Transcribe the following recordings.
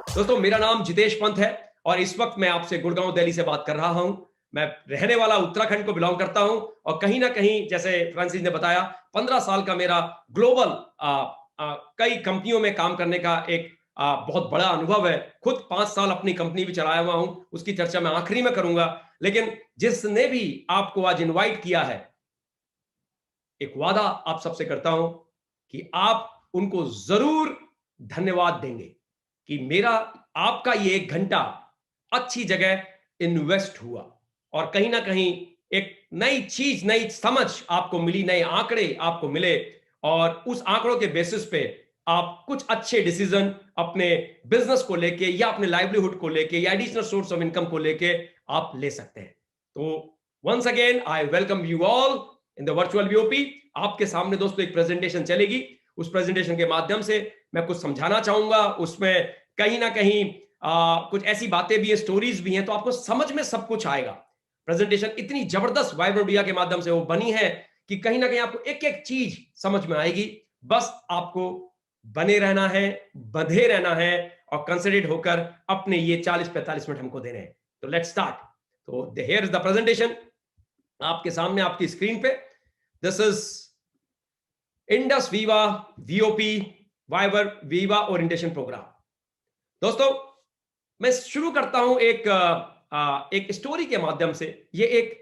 दोस्तों मेरा नाम जितेश पंत है और इस वक्त मैं आपसे गुड़गांव दिल्ली से बात कर रहा हूं। मैं रहने वाला उत्तराखंड को बिलोंग करता हूं और कहीं ना कहीं जैसे फ्रांसिस ने बताया 15 साल का मेरा ग्लोबल कई कंपनियों में काम करने का एक बहुत बड़ा अनुभव है। खुद 5 साल अपनी कंपनी भी चलाया हुआ हूं, उसकी चर्चा मैं आखिरी में करूंगा। लेकिन जिसने भी आपको आज इनवाइट किया है, एक वादा आप सबसे करता हूं कि आप उनको जरूर धन्यवाद देंगे कि मेरा आपका ये 1 घंटा अच्छी जगह इन्वेस्ट हुआ और कहीं ना कहीं एक नई चीज, नई समझ आपको मिली, नए आंकड़े आपको मिले और उस आंकड़ों के बेसिस पे आप कुछ अच्छे डिसीजन अपने बिजनेस को लेके या अपने लाइवलीहुड को लेके या एडिशनल सोर्स ऑफ इनकम को लेके आप ले सकते हैं। तो once again I welcome you all in the virtual VOP. आपके सामने दोस्तों एक प्रेजेंटेशन चलेगी। उस प्रेजेंटेशन के माध्यम से मैं कुछ समझाना चाहूंगा। उसमें कहीं ना कहीं कुछ ऐसी बातें भी हैं, स्टोरीज भी हैं, तो आपको समझ में सब कुछ आएगा। प्रेजेंटेशन इतनी जबरदस्त वाइब्रेंट मीडिया के माध्यम से वो बनी है कि कहीं ना कहीं आपको एक एक चीज समझ में आएगी। बस आपको बने रहना है, बंधे रहना है और कंसंट्रेट होकर अपने ये 40-45 मिनट हमको देने हैं। तो लेट्स स्टार्ट। तो हियर इज द प्रेजेंटेशन आपके सामने, आपकी स्क्रीन पे। This is Indus Viva VOP वाइवर वीवा ओरिएंटेशन प्रोग्राम। दोस्तों मैं शुरू करता हूं एक स्टोरी के माध्यम से। ये एक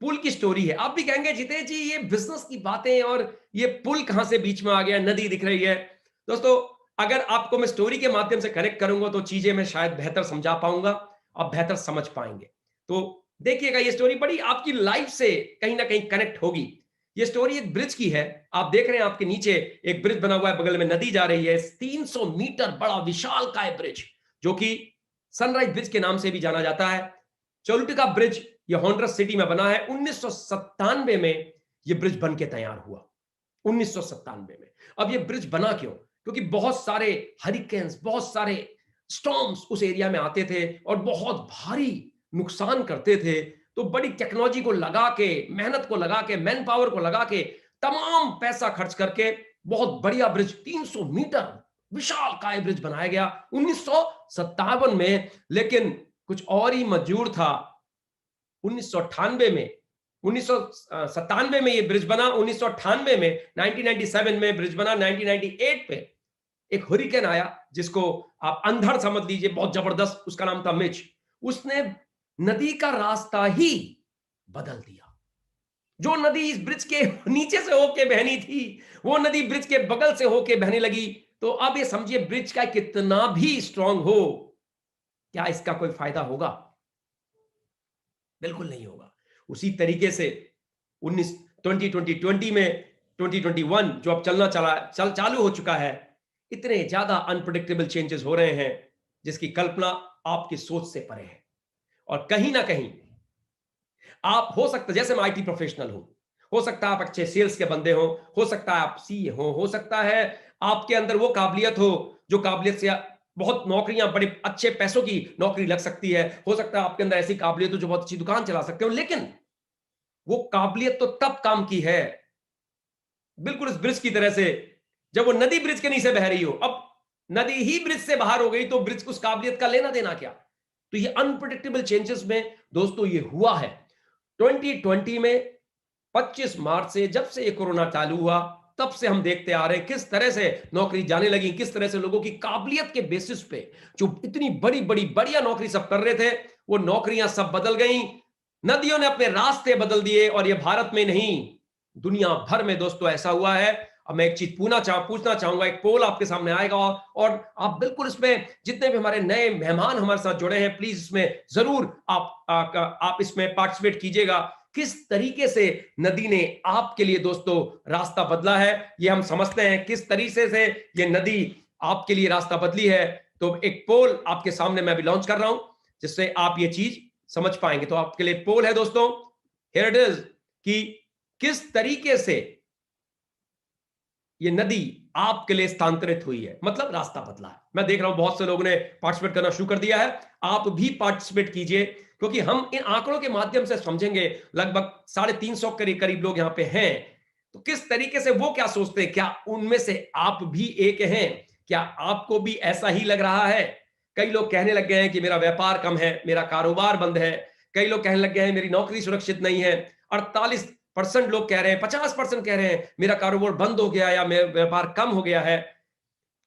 पुल की स्टोरी है। आप भी कहेंगे जितेश जी ये बिजनेस की बातें और ये पुल कहां से बीच में आ गया, नदी दिख रही है। दोस्तों अगर आपको मैं स्टोरी के माध्यम से कनेक्ट करूंगा तो चीजें मैं शायद बेहतर समझा पाऊंगा, आप बेहतर समझ पाएंगे। तो देखिएगा, ये स्टोरी बड़ी आपकी लाइफ से कहीं ना कहीं कनेक्ट होगी। ये स्टोरी एक ब्रिज की है। आप देख रहे हैं आपके नीचे एक ब्रिज बना हुआ है, बगल में नदी जा रही है। 300 मीटर बड़ा विशालकाय ब्रिज, जो कि सनराइज ब्रिज के नाम से भी जाना जाता है। चोलुटिका ब्रिज ये होंडरस सिटी में बना है। 1997 में ये ब्रिज बन के तैयार हुआ। 1997 में। अब ये ब्रिज बना क्यों? क्योंकि बहुत सारे हरिकेन्स, बहुत सारे स्टॉर्म्स उस एरिया में आते थे और बहुत भारी नुकसान करते थे। तो बड़ी टेक्नोलॉजी को लगा के, मेहनत को लगा के, मैन पावर को लगा के, तमाम पैसा खर्च करके बहुत बढ़िया ब्रिज, 300 मीटर विशाल काय ब्रिज बनाया गया 1957 में। लेकिन कुछ और ही मंजूर था। 1998 में, 1997 में ये ब्रिज बना। 1998 में, 1997 में ब्रिज बना। 1998 पे एक हुरिकेन आया जिसको आप अंधड़ समझ लीजिए, बहुत जबरदस्त। उसका नाम था मिच। उसने नदी का रास्ता ही बदल दिया। जो नदी इस ब्रिज के नीचे से होके बहनी थी, वो नदी ब्रिज के बगल से होके बहने लगी। तो अब ये समझिए, ब्रिज का कितना भी स्ट्रांग हो, क्या इसका कोई फायदा होगा? बिल्कुल नहीं होगा। उसी तरीके से 19 2020 में 2021 जो अब चालू हो चुका है, इतने ज्यादा अनप्रेडिक्टेबल चेंजेस हो रहे हैं जिसकी कल्पना आपकी सोच से परे है। और कहीं ना कहीं आप, हो सकता है जैसे मैं आईटी प्रोफेशनल हूं, हो सकता है आप अच्छे सेल्स के बंदे हो सकता है आप सीए हो सकता है आपके अंदर वो काबिलियत जो काबिलियत से बहुत नौकरियां, बड़े अच्छे पैसों की नौकरी लग सकती है। हो सकता है आपके अंदर ऐसी काबिलियत हो जो बहुत अच्छी दुकान चला सकते हो। लेकिन वो काबिलियत तो तब काम की है, बिल्कुल इस ब्रिज की तरह से, जब वो नदी ब्रिज के नीचे बह रही हो। अब नदी ही ब्रिज से बाहर हो गई तो ब्रिज उस काबिलियत का लेना देना क्या? तो ये अनप्रिडिक्टेबल चेंजेस में दोस्तों ये हुआ है। 2020 में 25 मार्च से, जब से ये कोरोना चालू हुआ, तब से हम देखते आ रहे हैं किस तरह से नौकरी जाने लगी, किस तरह से लोगों की काबिलियत के बेसिस पे जो इतनी बड़ी बड़ी बढ़िया नौकरी सब कर रहे थे, वो नौकरियां सब बदल गई। नदियों ने अपने रास्ते बदल दिए और ये भारत में नहीं, दुनिया भर में दोस्तों ऐसा हुआ है। अब मैं एक चीज पूछना चाहूंगा, एक पोल आपके सामने आएगा और आप बिल्कुल इसमें, जितने भी हमारे नए मेहमान हमारे साथ जुड़े हैं, प्लीज इसमें जरूर आप इसमें पार्टिसिपेट कीजिएगा। किस तरीके से नदी ने आपके लिए दोस्तों रास्ता बदला है, ये हम समझते हैं किस तरीके से ये नदी आपके लिए रास्ता बदली है। तो एक पोल आपके सामने मैं भी लॉन्च कर रहा हूं जिससे आप ये चीज समझ पाएंगे। तो आपके लिए पोल है दोस्तों, हियर इट इज, कि किस तरीके से ये नदी आपके लिए स्थानांतरित हुई है, मतलब रास्ता बदला है। मैं देख रहा हूं बहुत से लोगों ने पार्टिसिपेट करना शुरू कर दिया है। आप भी पार्टिसिपेट कीजिए, क्योंकि हम इन आंकड़ों के माध्यम से समझेंगे। लगभग 350 के करीब लोग यहां पे हैं। तो किस तरीके से वो क्या सोचते हैं, क्या उनमें से आप भी एक हैं? क्या आपको भी ऐसा ही लग रहा है? कई लोग कहने लग गए हैं कि मेरा व्यापार कम है, मेरा कारोबार बंद है। कई लोग कहने लग गए हैं मेरी नौकरी सुरक्षित नहीं है। 48% लोग कह रहे हैं, 50% कह रहे हैं मेरा कारोबार बंद हो गया या मेरा व्यापार कम हो गया है।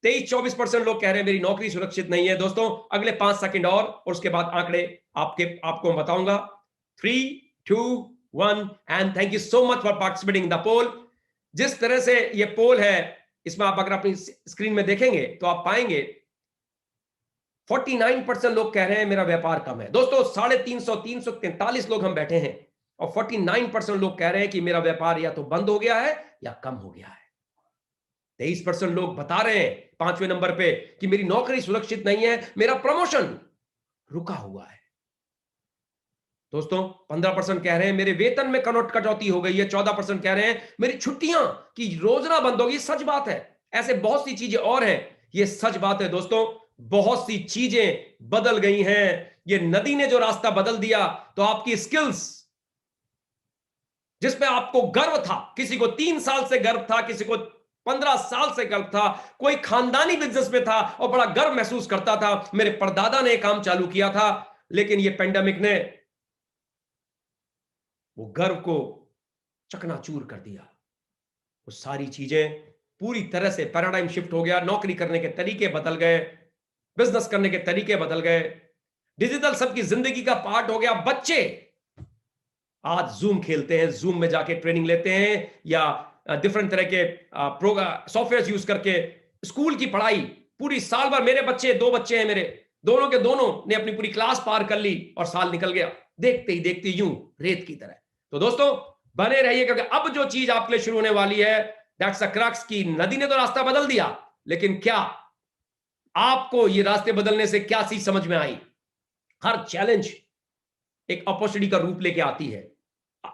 23-24% लोग कह रहे हैं मेरी नौकरी सुरक्षित नहीं है। दोस्तों अगले 5 सेकंड और उसके बाद आंकड़े आपको मैं बताऊंगा। 3, 2, 1 and thank you so much for participating in the poll. जिस तरह से ये पोल है, इसमें आप अगर अपनी स्क्रीन में देखेंगे तो आप पाएंगे 49% लोग कह रहे हैं मेरा व्यापार कम है। दोस्तों 350 343 लोग हम बैठे हैं और 49% लोग कह रहे हैं कि मेरा व्यापार या तो बंद हो गया है या कम हो गया है। 23% लोग बता रहे हैं 5वें नंबर पे कि मेरी नौकरी सुरक्षित नहीं है, मेरा प्रमोशन रुका हुआ है। दोस्तों 15% कह रहे हैं मेरे वेतन में कटौती हो गई है। 14% कह रहे हैं मेरी छुट्टियां की योजना बंद होगी। सच बात है, ऐसे बहुत सी चीजें और हैं, ये सच बात है। दोस्तों बहुत सी चीजें बदल गई हैं। ये नदी ने जो रास्ता बदल दिया, तो आपकी स्किल्स जिसपे आपको गर्व था, किसी को 3 साल से गर्व था, किसी को 15 साल से गर्व था, कोई खानदानी बिजनेस में था और बड़ा गर्व महसूस करता था मेरे परदादा ने काम चालू किया था, लेकिन ये पेंडेमिक ने वो गर्व को चकनाचूर कर दिया। वो सारी चीजें पूरी तरह से पैराडाइम शिफ्ट हो गया। नौकरी करने के तरीके बदल गए, बिजनेस करने के तरीके बदल गए, डिजिटल सबकी जिंदगी का पार्ट हो गया। बच्चे आज जूम खेलते हैं, जूम में जाके ट्रेनिंग लेते हैं या डिफरेंट तरह के सॉफ्टवेयर यूज करके स्कूल की पढ़ाई पूरी साल भर। मेरे बच्चे 2 बच्चे हैं मेरे, दोनों के दोनों ने अपनी पूरी क्लास पार कर ली और साल निकल गया देखते ही देखते यूं रेत की तरह। तो दोस्तों बने रहिए, क्योंकि अब जो चीज आपके लिए शुरू होने वाली है, दैट्स अ क्रक्स की नदी ने तो रास्ता बदल दिया, लेकिन क्या आपको ये रास्ते बदलने से क्या चीज समझ में आई? हर चैलेंज एक अपॉर्चुनिटी का रूप लेके आती है।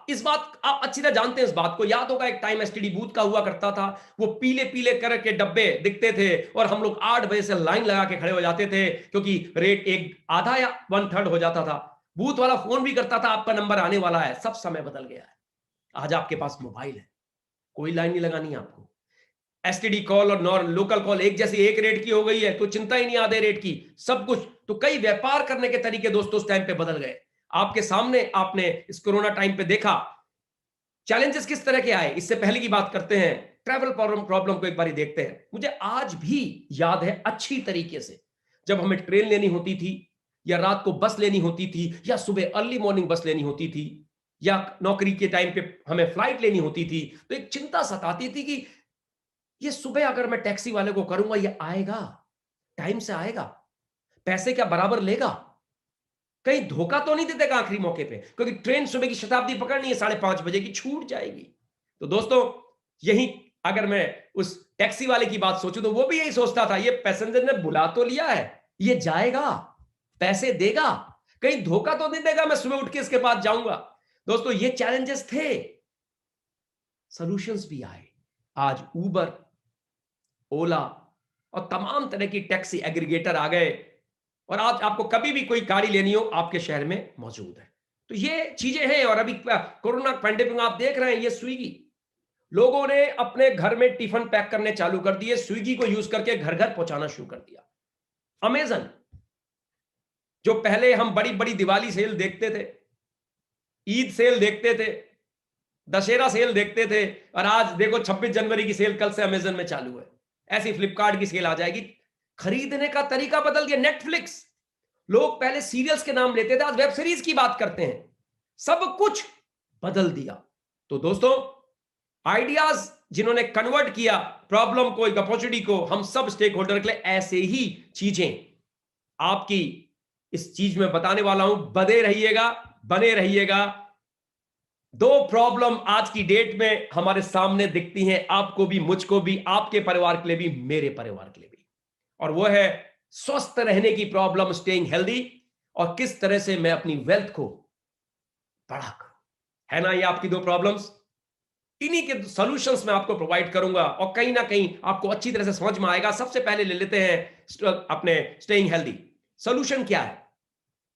इस बात आप अच्छी तरह जानते हैं। इस बात को याद होगा, एक टाइम एसटीडी बूथ का हुआ करता था। वो पीले पीले करके डब्बे दिखते थे और हम लोग 8 बजे से लाइन लगा के खड़े हो जाते थे, क्योंकि रेट एक आधा या 1/3 हो जाता था। बूथ वाला फोन भी करता था आपका नंबर आने वाला है। सब समय बदल गया है। आज आपके पास मोबाइल है, कोई लाइन नहीं लगानी आपको। एसटीडी कॉल और लोकल कॉल एक जैसी, एक रेट की हो गई है, तो चिंता ही नहीं आधे रेट की, सब कुछ। तो कई व्यापार करने के तरीके दोस्तों उस टाइम पे बदल गए। आपके सामने आपने इस कोरोना टाइम पे देखा चैलेंजेस किस तरह के आए। इससे पहले की बात करते हैं, ट्रैवल प्रॉब्लम को एक बार देखते हैं। मुझे आज भी याद है अच्छी तरीके से, जब हमें ट्रेन लेनी होती थी या रात को बस लेनी होती थी या सुबह अर्ली मॉर्निंग बस लेनी होती थी या नौकरी के टाइम पे हमें फ्लाइट लेनी होती थी, तो एक चिंता सताती थी कि ये सुबह अगर मैं टैक्सी वाले को करूंगा, ये आएगा, टाइम से आएगा, पैसे क्या बराबर लेगा, कहीं धोखा तो नहीं दे देगा आखिरी मौके पे, क्योंकि ट्रेन सुबह की शताब्दी पकड़नी है, 5:30 बजे की छूट जाएगी। तो दोस्तों यही अगर मैं उस टैक्सी वाले की बात सोचूं, तो वो भी यही सोचता था, ये पैसेंजर ने बुला तो लिया है, ये जाएगा, पैसे देगा, कहीं धोखा तो नहीं देगा, मैं सुबह उठ के इसके पास जाऊंगा। दोस्तों ये चैलेंजेस थे, सॉल्यूशंस भी आए। आज उबर, ओला और तमाम तरह की टैक्सी एग्रीगेटर आ गए और आज आपको कभी भी कोई गाड़ी लेनी हो आपके शहर में मौजूद है। तो ये चीजें हैं। और अभी कोरोना पैंडेमिक में आप देख रहे हैं, ये स्विगी, लोगों ने अपने घर में टिफिन पैक करने चालू कर दिए, स्विगी को यूज करके घर घर पहुंचाना शुरू कर दिया। अमेजन, जो पहले हम बड़ी बड़ी दिवाली सेल देखते थे, ईद सेल देखते थे, दशहरा सेल देखते थे, और आज देखो 26 जनवरी की सेल कल से अमेजन में चालू है। ऐसी फ्लिपकार्ट की सेल आ जाएगी। खरीदने का तरीका बदल गया। नेटफ्लिक्स, लोग पहले सीरियल्स के नाम लेते थे, आज वेब सीरीज की बात करते हैं। सब कुछ बदल दिया। तो दोस्तों आइडियाज जिन्होंने कन्वर्ट किया प्रॉब्लम को एक अपॉर्चुनिटी को, हम सब स्टेक होल्डर के लिए ऐसे ही चीजें आपकी इस चीज में बताने वाला हूं। बने रहिएगा। 2 प्रॉब्लम आज की डेट में हमारे सामने दिखती हैं, आपको भी, मुझको भी, आपके परिवार के लिए भी, मेरे परिवार के लिए भी, और वो है स्वस्थ रहने की प्रॉब्लम, स्टेइंग हेल्दी, और किस तरह से मैं अपनी वेल्थ को बढ़ा करूं। है ना, ये आपकी 2 प्रॉब्लम्स। इन्हीं के सॉल्यूशंस मैं आपको प्रोवाइड करूंगा और कहीं ना कहीं आपको अच्छी तरह से समझ में आएगा। सबसे पहले ले लेते हैं अपने स्टेइंग हेल्दी। सॉल्यूशन क्या है?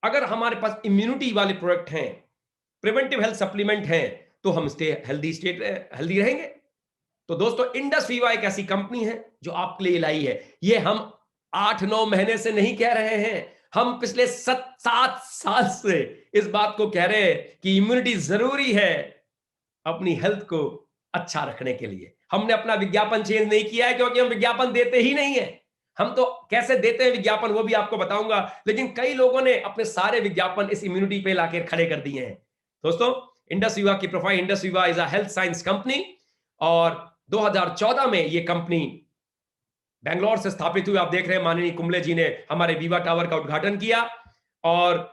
अगर हमारे पास इम्यूनिटी वाले प्रोडक्ट हैं, प्रिवेंटिव हेल्थ सप्लीमेंट हैं, तो हम हेल्दी रहेंगे। तो दोस्तों इंडस वीवा एक ऐसी कंपनी है जो आपके लिए लाई है। ये हम 8-9 महीने से नहीं कह रहे हैं, हम पिछले 7 साल से इस बात को कह रहे हैं कि इम्यूनिटी जरूरी है अपनी हेल्थ को अच्छा रखने के लिए। हमने अपना विज्ञापन चेंज नहीं किया है क्योंकि हम विज्ञापन देते ही नहीं है। हम तो कैसे देते हैं विज्ञापन वो भी आपको बताऊंगा, लेकिन कई लोगों ने अपने सारे विज्ञापन इस इम्यूनिटी पे लाके खड़े कर दिए हैं। दोस्तों, इंडस विवा की प्रोफाइल, इंडस विवा is a health science company, और 2014 में ये कंपनी बेंगलोर से स्थापित हुई। आप देख रहे हैं माननीय कुंबले जी ने हमारे वीवा टावर का उद्घाटन किया, और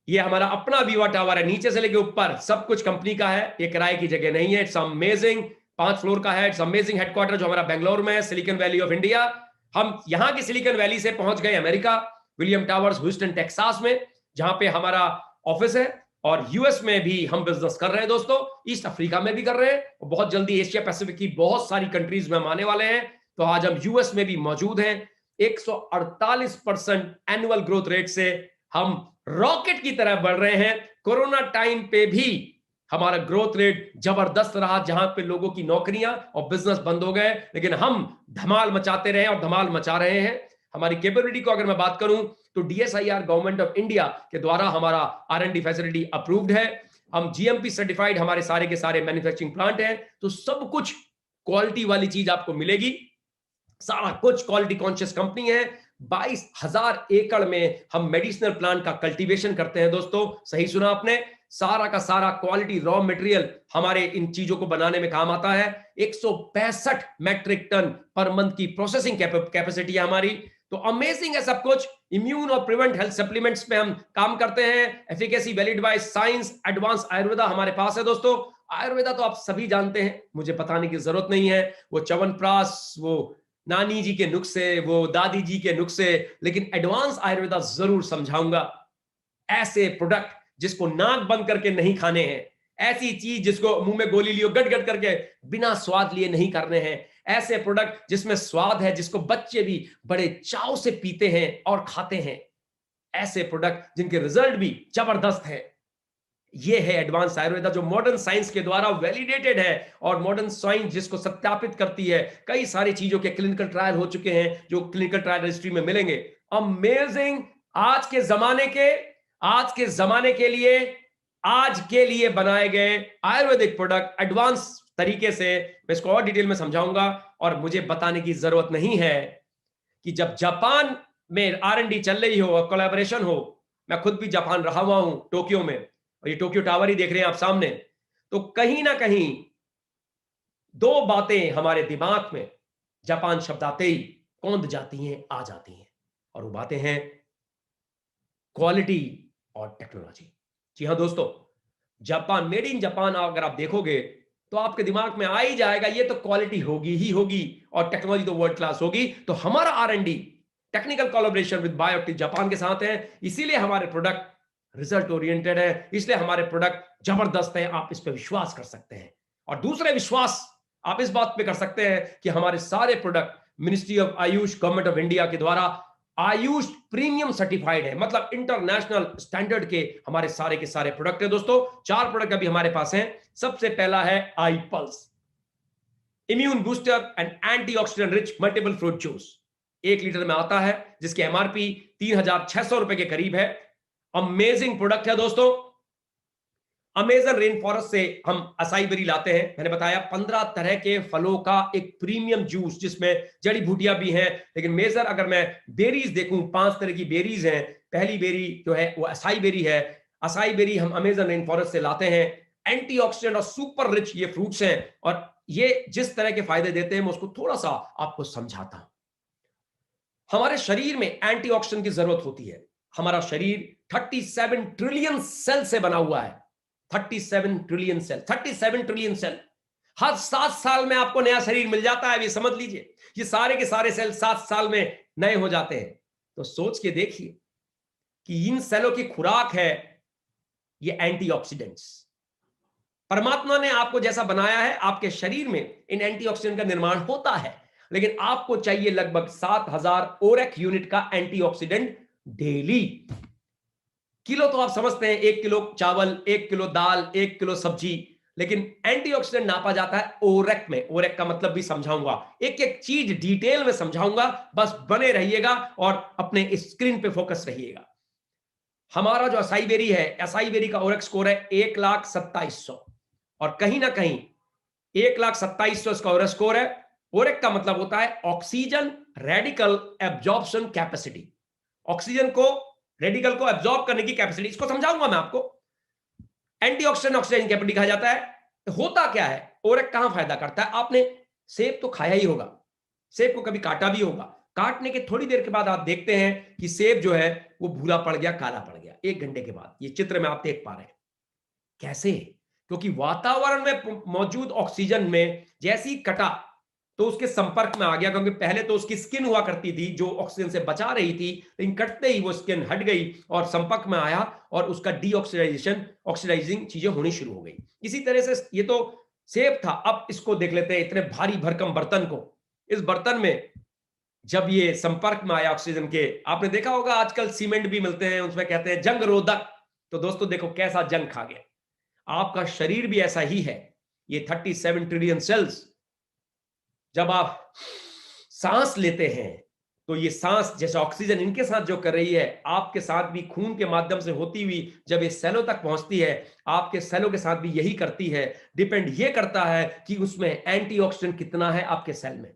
ये हमारा अपना वीवा टावर है, नीचे से लेके ऊपर सब कुछ कंपनी का है, ये किराए की जगह नहीं है। इट्स अमेजिंग, 5 फ्लोर का है। इट्स अमेजिंग हेडक्वार्टर जो हमारा बेंगलोर में है, सिलिकॉन वैली ऑफ इंडिया। हम यहां की सिलिकॉन वैली से पहुंच गए America, William towers Houston Texas में, जहां पे हमारा ऑफिस है, और यूएस में भी हम बिजनेस कर रहे हैं दोस्तों, ईस्ट अफ्रीका में भी कर रहे हैं, और बहुत जल्दी एशिया पैसिफिक की बहुत सारी कंट्रीज में हम आने वाले हैं। तो आज हम यूएस में भी मौजूद हैं। 148% एनुअल ग्रोथ रेट से हम रॉकेट की तरह बढ़ रहे हैं। कोरोना टाइम पे भी हमारा ग्रोथ रेट जबरदस्त रहा, जहां पे लोगों की नौकरियां और बिजनेस बंद हो गए, लेकिन हम धमाल मचाते रहे और धमाल मचा रहे हैं। हमारी कैपेबिलिटी को अगर मैं बात करूं तो डीएसआईआर गवर्नमेंट ऑफ इंडिया के द्वारा हमारा आर&डी फैसिलिटी अप्रूव्ड है। हम जीएमपी सर्टिफाइड हमारे सारे के सारे मैन्युफैक्चरिंग प्लांट हैं, तो सब कुछ क्वालिटी वाली चीज आपको मिलेगी। सारा कुछ क्वालिटी कॉन्शियस कंपनी है। 22,000 एकड़ में हम मेडिसिनल प्लांट का कल्टीवेशन करते हैं दोस्तों, सही सुना आपने। सारा का सारा क्वालिटी रॉ मटेरियल हमारे इन चीजों को बनाने में काम आता है। 165 मैट्रिक टन पर मंथ की प्रोसेसिंग कैपेसिटी है हमारी। तो अमेजिंग है सब कुछ। इम्यून और प्रिवेंट हेल्थ सप्लीमेंट्स पे हम काम करते हैं। Efficacy valid by science, advance Ayurveda हमारे पास है दोस्तों। आयुर्वेदा तो आप सभी जानते हैं, मुझे बताने की जरूरत नहीं है। वो च्यवनप्राश, वो नानी जी के नुस्खे, वो दादी जी के नुस्खे, लेकिन एडवांस आयुर्वेदा जरूर समझाऊंगा। ऐसे प्रोडक्ट जिसको नाक बंद करके नहीं खाने हैं, ऐसी चीज जिसको मुंह में गोली लियो गट गट करके बिना स्वाद लिए नहीं करने हैं, ऐसे प्रोडक्ट जिसमें स्वाद है, जिसको बच्चे भी बड़े चाव से पीते हैं और खाते हैं, ऐसे प्रोडक्ट जिनके रिजल्ट भी जबरदस्त है। ये है एडवांस आयुर्वेदा, जो मॉडर्न साइंस के द्वारा वैलिडेटेड है, और मॉडर्न साइंस जिसको सत्यापित करती है। कई सारी चीजों के क्लिनिकल ट्रायल हो चुके हैं, जो क्लिनिकल ट्रायल रजिस्ट्री में मिलेंगे। अमेजिंग। आज के जमाने के लिए, आज के लिए बनाए गए आयुर्वेदिक प्रोडक्ट एडवांस तरीके से। मैं इसको और डिटेल में समझाऊंगा, और मुझे बताने की जरूरत नहीं है कि जब जापान में आर&डी चल रही हो और कोलैबोरेशन हो, मैं खुद भी जापान रहा हुआ हूं, टोक्यो में, और ये टोक्यो टावर ही देख रहे हैं आप सामने, तो कहीं ना कहीं दो बातें हमारे दिमाग में जापान शब्द आते ही कौंध जाती हैं, आ जाती हैं, और वो बातें हैं क्वालिटी और टेक्नोलॉजी। जी हाँ दोस्तों, जापान, मेड इन जापान अगर आप देखोगे तो आपके दिमाग में आ ही जाएगा, ये तो क्वालिटी होगी ही होगी, और टेक्नोलॉजी तो वर्ल्ड क्लास होगी। तो हमारा R and D technical collaboration with biotech Japan के साथ है, इसीलिए हमारे प्रोडक्ट रिजल्ट ओरिएंटेड है, इसलिए हमारे प्रोडक्ट जबरदस्त हैं। आप इस पर विश्वास कर सकते हैं। और दूसरे विश्वास आप इस बात पे कर सकते हैं कि हमारे सारे product ministry of Ayush, government of India के द्वारा आयुष प्रीमियम सर्टिफाइड है, मतलब इंटरनेशनल स्टैंडर्ड के हमारे सारे के सारे प्रोडक्ट है दोस्तों। 4 प्रोडक्ट अभी हमारे पास हैं। सबसे पहला है I pulse, immune booster and antioxidant rich multiple fruit juice. 1 litre में आता है, जिसकी एमआरपी 3,600 रुपए के करीब है। अमेजिंग प्रोडक्ट है दोस्तों। अमेजन रेन फॉरेस्ट से हम असाई बेरी लाते हैं। मैंने बताया 15 तरह के फलों का एक प्रीमियम जूस, जिसमें जड़ी बूटियां भी हैं, लेकिन मेजर अगर मैं बेरीज देखूं, 5 तरह की बेरीज हैं। पहली बेरी जो है वो असाई बेरी है। असाई बेरी हम अमेजन रेन फॉरेस्ट से लाते हैं। एंटीऑक्सीडेंट और सुपर रिच ये फ्रूट्स हैं, और ये जिस तरह के फायदे देते हैं मैं उसको थोड़ा सा आपको समझाता हूं। हमारे शरीर में एंटीऑक्सीडेंट की जरूरत होती है। हमारा शरीर 37 ट्रिलियन सेल से बना हुआ है। 37 ट्रिलियन सेल, 37 ट्रिलियन सेल। हर 7 साल में आपको नया शरीर मिल जाता है। ये समझ लीजिए, ये सारे के सारे सेल 7 साल में नए हो जाते हैं। तो सोच के देखिए कि इन सेलों की खुराक है ये एंटीऑक्सीडेंट्स। परमात्मा ने आपको जैसा बनाया है, आपके शरीर में इन एंटीऑक्सीडेंट का निर्माण होता है, लेकिन आपको चाहिए लगभग 7,000 ओरेक यूनिट का एंटीऑक्सीडेंट डेली। किलो तो आप समझते हैं, 1 किलो चावल, 1 किलो दाल, 1 किलो सब्जी, लेकिन एंटीऑक्सीडेंट नापा जाता है ओरेक में। ओरेक का मतलब भी समझाऊंगा, एक एक चीज डिटेल में समझाऊंगा, बस बने रहिएगा और अपने स्क्रीन पे फोकस रहिएगा। हमारा जो असाई बेरी है, असाई बेरी का ओरेक स्कोर है 1,27,100 और कहीं ना कहीं 1,27,100 इसका ओरेक स्कोर है। ओरेक का मतलब होता है oxygen radical absorption capacity, oxygen को रेडिकल को एब्जॉर्ब करने की कैपेसिटी, इसको समझाऊंगा मैं आपको। एंटीऑक्सीडेंट ऑक्सीडेशन कैपेसिटी कहा जाता है। होता क्या है, ओरेक कहां फायदा करता है? आपने सेब तो खाया ही होगा, सेब को कभी काटा भी होगा, काटने के थोड़ी देर के बाद आप देखते हैं कि सेब जो है वो भूरा पड़ गया, काला पड़ गया, 1 घंटे के बाद। ये चित्र में आप देख पा रहे हैं कैसे, क्योंकि वातावरण में मौजूद ऑक्सीजन में जैसे ही कटा तो उसके संपर्क में आ गया, क्योंकि पहले तो उसकी स्किन हुआ करती थी जो ऑक्सीजन से बचा रही थी, लेकिन कटते ही वो स्किन हट गई और संपर्क में आया और उसका डीऑक्सीडाइजेशन, ऑक्सीडाइजिंग चीजें होनी शुरू हो गई। इसी तरह से ये तो सेब था। अब इसको देख लेते हैं, इतने भारी भरकम बर्तन को। इस बर्तन में जब ये संपर्क में आया ऑक्सीजन के, आपने देखा होगा आजकल सीमेंट भी मिलते हैं, उसमें कहते हैं जंग रोधक। तो दोस्तों देखो कैसा जंग खा गया। आपका शरीर भी ऐसा ही है। ये 37 ट्रिलियन सेल्स, जब आप सांस लेते हैं तो ये सांस जैसे ऑक्सीजन इनके साथ जो कर रही है, आपके साथ भी खून के माध्यम से होती हुई जब ये सेलों तक पहुंचती है, आपके सेलों के साथ भी यही करती है। डिपेंड ये करता है कि उसमें एंटीऑक्सीडेंट कितना है आपके सेल में।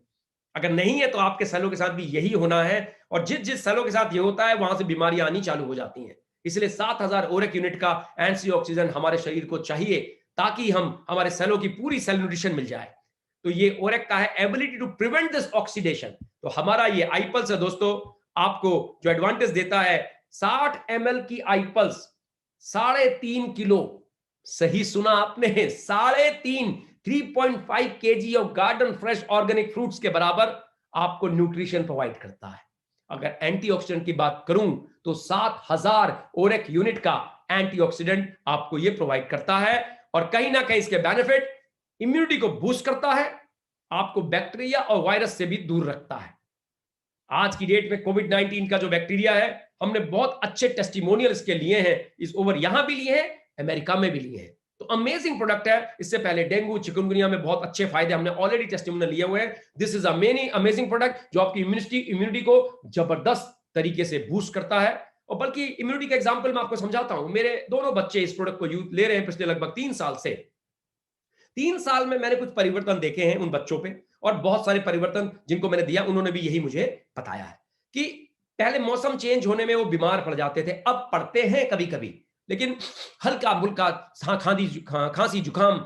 अगर नहीं है तो आपके सेलों के साथ भी यही होना है, और जिस जिस सेलों के साथ ये होता है वहां से बीमारियां आनी चालू हो जाती हैं। इसलिए 7,000 ओरेक यूनिट का एंटीऑक्सीडेंट हमारे शरीर को चाहिए, ताकि हम हमारे सेलों की पूरी सेल न्यूट्रिशन मिल जाए। तो ये ओरेक का है ability to prevent this oxidation. तो हमारा ये आईपल्स है दोस्तों, आपको जो एडवांटेज देता है, 60 ml की आईपल्स 3.5 किलो, सही सुना आपने, 3.5, 3.5 kg of garden fresh organic fruits के बराबर आपको न्यूट्रिशन प्रोवाइड करता है। अगर एंटीऑक्सीडेंट की बात करूं तो 7,000 ओरेक यूनिट का एंटीऑक्सीडेंट आपको यह प्रोवाइड करता है। और कहीं ना कहीं इसके बेनिफिट, इम्यूनिटी को बूस्ट करता है, आपको बैक्टीरिया और वायरस से भी दूर रखता है। आज की डेट में कोविड-19 का जो बैक्टीरिया है, हमने बहुत अच्छे टेस्टिमोनियल इसके लिए हैं, इस ओवर यहां भी लिए हैं, अमेरिका में भी लिए हैं। तो अमेजिंग प्रोडक्ट है। इससे पहले डेंगू चिकनगुनिया में बहुत अच्छे फायदे हमने ऑलरेडी टेस्टिमोनियल लिए हुए हैं। This is a many amazing product जो आपकी इम्यूनिटी को जबरदस्त तरीके से बूस्ट करता है। और बल्कि इम्यूनिटी का एग्जांपल मैं आपको समझाता हूं। मेरे दोनों बच्चे इस प्रोडक्ट को यूज ले रहे हैं पिछले लगभग 3 साल से। 3 साल में मैंने कुछ परिवर्तन देखे हैं उन बच्चों पे, और बहुत सारे परिवर्तन जिनको मैंने दिया उन्होंने भी यही मुझे बताया है कि पहले मौसम चेंज होने में वो बीमार पड़ जाते थे, अब पड़ते हैं कभी कभी, लेकिन हल्का फुल्का खांसी जुकाम,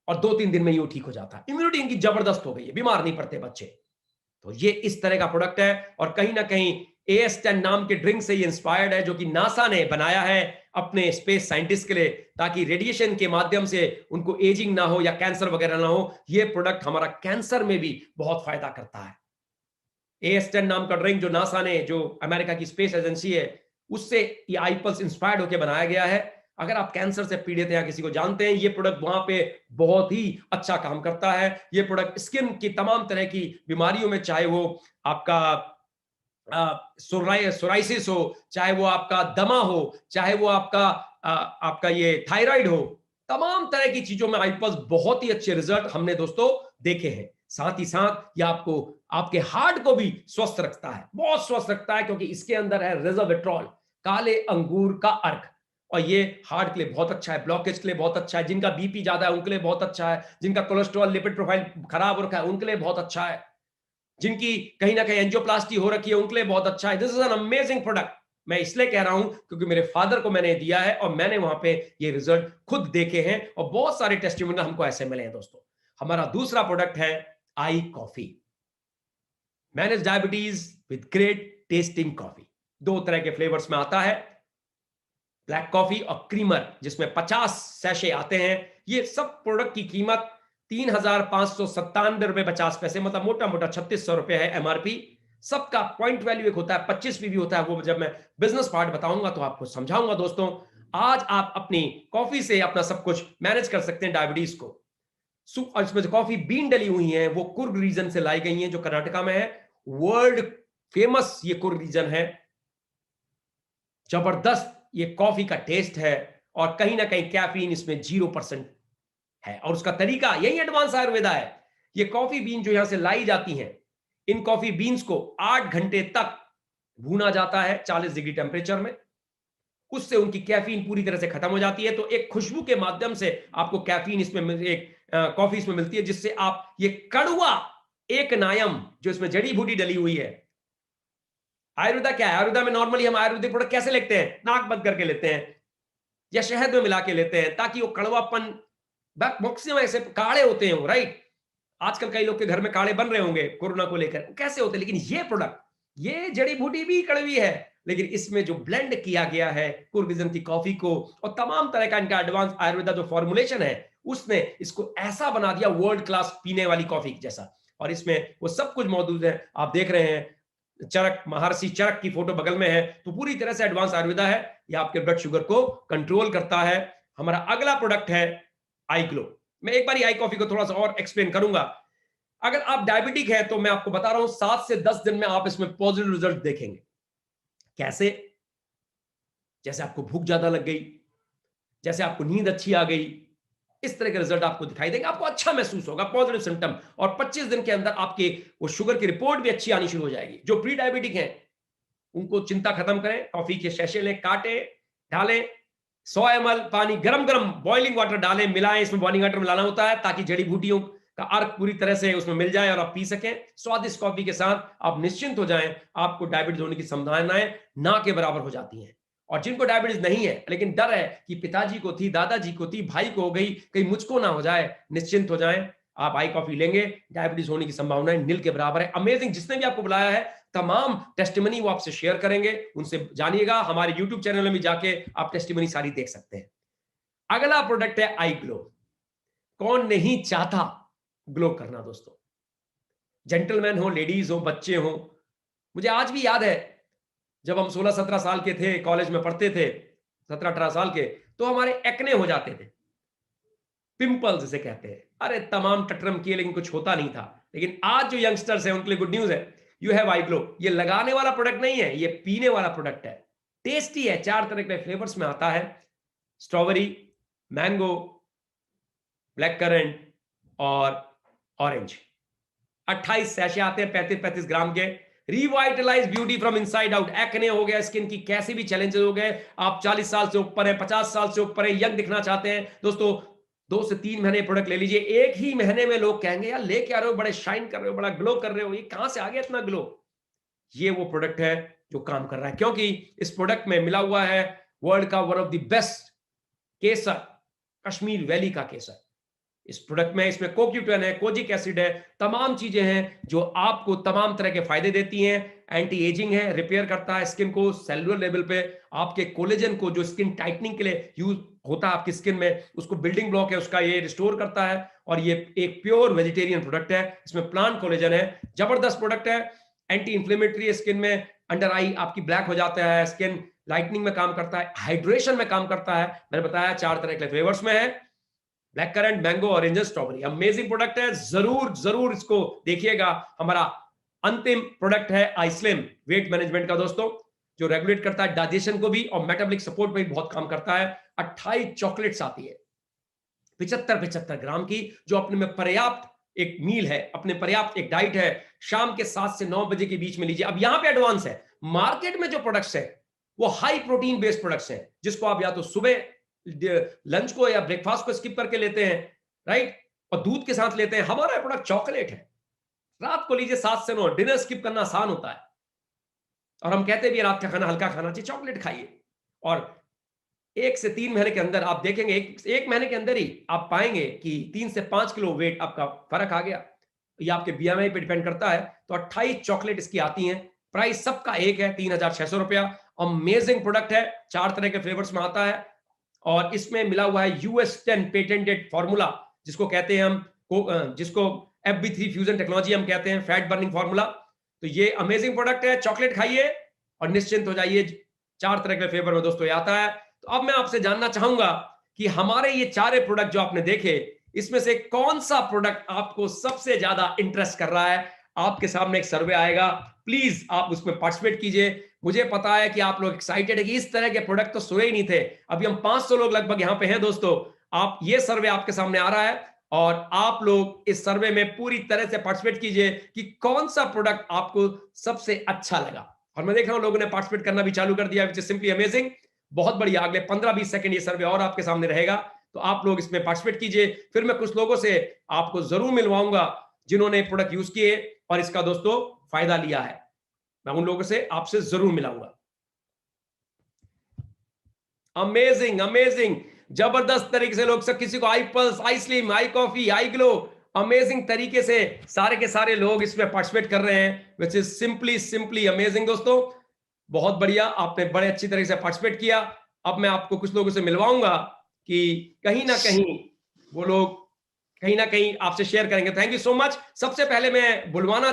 और 2-3 दिन में ही वो ठीक हो जाता है। इम्यूनिटी इनकी जबरदस्त हो गई है, बीमार नहीं पड़ते बच्चे। तो ये इस तरह का प्रोडक्ट है। और कहीं ना कहीं AS10 नाम के ड्रिंक से ये इंस्पायर्ड है, जो कि नासा ने बनाया है अपने स्पेस साइंटिस्ट के लिए, ताकि रेडिएशन के माध्यम से उनको एजिंग ना हो या कैंसर वगैरह ना हो। ये प्रोडक्ट हमारा कैंसर में भी बहुत फायदा करता है। AS10 नाम का ड्रिंक जो नासा ने, जो अमेरिका की स्पेस एजेंसी है, उससे ये आईपल्स इंस्पायर्ड होकर बनाया गया है। अगर आप कैंसर से पीड़ित हैं या किसी को जानते हैं, ये प्रोडक्ट वहां पे बहुत ही अच्छा काम करता है। ये प्रोडक्ट स्किन की तमाम तरह की बीमारियों में, चाहे वो आपका सोराइसिस हो, चाहे वो आपका दमा हो, चाहे वो आपका ये थायराइड हो, तमाम तरह की चीजों में आईपल्स बहुत ही अच्छे रिजल्ट हमने दोस्तों देखे हैं। साथ ही साथ ये आपको आपके हार्ट को भी स्वस्थ रखता है, बहुत स्वस्थ रखता है, क्योंकि इसके अंदर है रेसवेट्रॉल, काले अंगूर का अर्क। और ये हार्ट के लिए बहुत अच्छा है, ब्लॉकेज के लिए बहुत अच्छा है, जिनका बीपी ज्यादा है उनके लिए बहुत अच्छा है, जिनका कोलेस्ट्रॉल लिपिड प्रोफाइल खराब हो रखा है उनके लिए बहुत अच्छा है, जिनकी कहीं ना कहीं एंजियोप्लास्टी हो रखी है उनके लिए बहुत अच्छा है। This is an amazing product. मैं इसलिए कह रहा हूं क्योंकि मेरे फादर को मैंने दिया है और मैंने वहां पे ये रिजल्ट खुद देखे हैं, और बहुत सारे टेस्टिमोनियल हमको ऐसे मिले हैं दोस्तों। हमारा दूसरा प्रोडक्ट है I coffee, manage diabetes with great tasting coffee. 2 तरह के फ्लेवर्स में आता है, ब्लैक कॉफी और क्रीमर, जिसमें 50 सैशे आते हैं। ये सब प्रोडक्ट की कीमत 3,597 रुपए 50 पैसे, मतलब मोटा मोटा 3,600 रुपए है एमआरपी। सबका पॉइंट वैल्यू एक होता है, 25 भी होता है, वो जब मैं बिजनेस पार्ट बताऊंगा तो आपको समझाऊंगा दोस्तों। आज आप अपनी कॉफी से अपना सब कुछ मैनेज कर सकते हैं डायबिटीज को। और इसमें जो कॉफी बीन डली हुई है वो कुर्ग रीजन से लाई गई हैं, जो कर्नाटका में है। वर्ल्ड फेमस ये कुर्ग रीजन है। जबरदस्त ये कॉफी का टेस्ट है, और कहीं ना कहीं कैफीन इसमें 0% है और उसका तरीका यही एडवांस आयुर्वेदा है। ये कॉफी बीन जो यहां से लाई जाती हैं, इन कॉफी बीन्स को 8 घंटे तक भूना जाता है 40 डिग्री टेम्परेचर में। उससे उनकी कैफीन पूरी तरह से खत्म हो जाती है। तो एक खुशबू के माध्यम से आपको कैफीन इसमें एक कॉफी इसमें मिलती है, जिससे आप ये कड़वा एक नायम जो इसमें जड़ी बूटी डली हुई है। आयुर्वेदा क्या है? आयुर्वेदा में नॉर्मली हम आयुर्वेदिक प्रोडक्ट कैसे लेते हैं? नाक बंद करके लेते हैं या शहद में मिला के लेते हैं, ताकि वो कड़वापन, मैक्सिमम ऐसे काढ़े होते हैं वो, राइट? आजकल कई लोग के घर में काढ़े बन रहे होंगे कोरोना को लेकर, कैसे होते हैं? लेकिन ये प्रोडक्ट, ये जड़ी बूटी भी कड़वी है, लेकिन इसमें जो ब्लेंड किया गया है कुर्विजन की कॉफी को और तमाम तरह का इनका एडवांस आयुर्वेदा जो फॉर्मुलेशन है, उसने इसको ऐसा बना दिया वर्ल्ड क्लास पीने वाली कॉफी जैसा। और इसमें वो सब कुछ मौजूद है। आप देख रहे हैं चरक, महर्षि चरक की फोटो बगल में है। तो पूरी तरह से एडवांस आयुर्वेदा है। यह आपके ब्लड शुगर को कंट्रोल करता है। हमारा अगला प्रोडक्ट है आई ग्लो। मैं एक बार आई कॉफी को थोड़ा सा और एक्सप्लेन करूंगा। अगर आप डायबिटिक है तो मैं आपको बता रहा हूं 7 से 10 दिन में आप इसमें पॉजिटिव रिजल्ट देखेंगे। कैसे? जैसे आपको भूख ज्यादा लग गई, जैसे आपको नींद अच्छी आ गई, इस तरह के रिजल्ट आपको दिखाई देंगे। आपको अच्छा महसूस होगा, पॉजिटिव सिम्टम। और 25 दिन के अंदर आपके वो शुगर की रिपोर्ट भी अच्छी आनी शुरू हो जाएगी। जो प्री डायबिटिक हैं उनको चिंता खत्म करें, कॉफी के शैशे लें, काटे, डालें 100 ml पानी, गरम गरम बॉइलिंग वाटर डालें, मिलाएं। इसमें बॉइलिंग वाटर मिलाना होता है ताकि जड़ी बूटियों का अर्क पूरी तरह से उसमें मिल जाए और आप पी सकें। स्वादिष्ट कॉफी के साथ आप निश्चिंत हो जाएं, आपको डायबिटीज होने की संभावनाएं ना के बराबर हो जाती हैं। और जिनको डायबिटीज नहीं है लेकिन डर है कि पिताजी को थी, दादाजी को थी, भाई को हो गई, कहीं मुझको ना हो जाए, निश्चिंत हो जाएं। आप आई कॉफी लेंगे, डायबिटीज होने की संभावनाएं नील के बराबर है। अमेजिंग। जिसने भी आपको बुलाया है तमाम टेस्टिमनी वो आपसे शेयर करेंगे, उनसे जानिएगा। हमारे यूट्यूब चैनल में भी जाके आप टेस्टिमनी सारी देख सकते हैं। अगला प्रोडक्ट है आई ग्लो। कौन नहीं चाहता ग्लो करना दोस्तों? जेंटलमैन हो, लेडीज हो, बच्चे हो। मुझे आज भी याद है जब हम 16-17 साल के थे, कॉलेज में पढ़ते थे, 17-18 साल के, तो हमारे एक्ने हो जाते थे, पिंपल्स जिसे कहते हैं। अरे तमाम टटरम किए लेकिन कुछ होता नहीं था। लेकिन आज जो यंगस्टर्स हैं उनके लिए गुड न्यूज है, यू हैव आई ग्लो। ये लगाने वाला प्रोडक्ट नहीं है, ये पीने वाला प्रोडक्ट है। टेस्टी है, 4 तरह के फ्लेवर्स में आता है, स्ट्रॉबेरी, मैंगो, ब्लैक करंट और ऑरेंज। 28 सैशे आते हैं 35-35 ग्राम के। Revitalise beauty from inside out. Acne हो गया, स्किन की कैसे भी चैलेंजेस हो गए, आप 40 साल से ऊपर है, 50 साल से ऊपर है, यंग दिखना चाहते हैं दोस्तों, 2 से 3 महीने प्रोडक्ट ले लीजिए। एक ही महीने में लोग कहेंगे यार लेके आ रहे हो, बड़े शाइन कर रहे हो, बड़ा ग्लो कर रहे हो, ये कहां से आ गया इतना ग्लो? ये वो प्रोडक्ट है जो काम कर रहा है, क्योंकि इस प्रोडक्ट में मिला हुआ है वर्ल्ड का one of the best Kesar, Kashmir valley का केसर। इस प्रोडक्ट में, इसमें कोक्यूटेन है, कोजिक एसिड है, तमाम चीजें हैं जो आपको तमाम तरह के फायदे देती हैं। एंटी एजिंग है, रिपेयर करता है स्किन को सेलुलर लेवल पे। आपके कोलेजन को जो स्किन टाइटनिंग के लिए यूज होता है आपकी स्किन में, उसको बिल्डिंग ब्लॉक है उसका, ये रिस्टोर करता है। और ये एक प्योर वेजिटेरियन प्रोडक्ट है, इसमें प्लांट कोलेजन है। जबरदस्त प्रोडक्ट है, एंटी इंफ्लेमेटरी, स्किन में अंडर आई आपकी ब्लैक हो जाता है, स्किन लाइटनिंग में काम करता है, हाइड्रेशन में काम करता है। मैंने बताया 4 तरह के फ्लेवर्स में है, black currant, mango, orange, strawberry. Amazing product है, जरूर जरूर इसको देखिएगा। हमारा अंतिम प्रोडक्ट है आइस्लिम, वेट मैनेजमेंट का दोस्तों, जो रेगुलेट करता है डाइजेशन को भी और मेटाबॉलिक सपोर्ट पे भी बहुत काम करता है। 28 चॉकलेट्स आती है 75-75 ग्राम की, जो अपने में पर्याप्त एक मील है, अपने पर्याप्त एक डाइट है। शाम के 7 से 9 बजे के बीच में लीजिए। अब यहां पे एडवांस है, मार्केट में जो प्रोडक्ट्स है वो हाई प्रोटीन बेस्ड प्रोडक्ट्स हैं, जिसको आप या तो सुबह लंच को या ब्रेकफास्ट को स्किप करके लेते हैं, राइट, और दूध के साथ लेते हैं। हमारा प्रोडक्ट चॉकलेट है, रात को लीजिए 7 से 9, डिनर स्किप करना आसान होता है। और हम कहते भी रात का खाना हल्का खाना चाहिए, चॉकलेट खाइए। और 1 से 3 महीने के अंदर आप देखेंगे, एक महीने के अंदर ही आप पाएंगे कि 3 से 5 किलो वेट आपका फर्क आ गया। ये आपके बीएमआई पे डिपेंड करता है। तो 28 चॉकलेट इसकी आती हैं, प्राइस सबका एक है, 3600 रुपया। अमेजिंग प्रोडक्ट है, 4 तरह के फ्लेवर्स में आता है। और इसमें मिला हुआ है US10 पेटेंटेड फॉर्मूला, जिसको कहते हैं हम, जिसको FB3 फ्यूजन टेक्नोलॉजी हम कहते हैं, फैट बर्निंग फॉर्मूला। तो ये अमेजिंग प्रोडक्ट है, चॉकलेट खाइए और निश्चिंत हो जाइए। 4 तरह के फ्लेवर में दोस्तों ये आता है। तो अब मैं आपसे जानना चाहूंगा कि हमारे ये 4 प्रोडक्ट जो आपने देखे, इसमें से कौन सा प्रोडक्ट आपको सबसे ज्यादा इंटरेस्ट कर रहा है? आपके सामने एक सर्वे आएगा, प्लीज आप उसमें पार्टिसिपेट कीजिए। मुझे पता है कि आप लोग एक्साइटेड है कि इस तरह के प्रोडक्ट तो सोए ही नहीं थे। अभी हम 500 लोग लगभग यहां पे हैं दोस्तों। आप ये सर्वे आपके सामने आ रहा है और आप लोग इस सर्वे में पूरी तरह से पार्टिसिपेट कीजिए कि कौन सा प्रोडक्ट आपको सबसे अच्छा लगा। और मैं देख रहा हूं लोगों ने पार्टिसिपेट करना भी चालू कर दिया, विच इज सिंपली अमेजिंग। बहुत बढ़िया। अगले 15-20 सेकंड ये सर्वे और आपके सामने रहेगा, तो आप लोग इसमें पार्टिसिपेट कीजिए। फिर मैं कुछ लोगों से आपको जरूर मिलवाऊंगा जिन्होंने प्रोडक्ट यूज किए और इसका दोस्तों फायदा लिया है। मैं उन लोगों से आपसे जरूर मिलाऊंगा। अमेजिंग अमेजिंग, जबरदस्त तरीके से लोग सब, किसी को आई पल्स, आई स्लिम, आई कॉफी, आई ग्लो, अमेजिंग तरीके से सारे के सारे लोग इसमें पार्टिसिपेट कर रहे हैं, which is simply simply amazing दोस्तों। बहुत बढ़िया, आपने बड़े अच्छी तरीके से पार्टिसिपेट किया। अब मैं आपको कुछ लोगों से मिलवाऊंगा कि कहीं ना कहीं वो लोग कहीं ना कहीं आपसे शेयर करेंगे। Thank you so much. सबसे पहले मैं बुलाना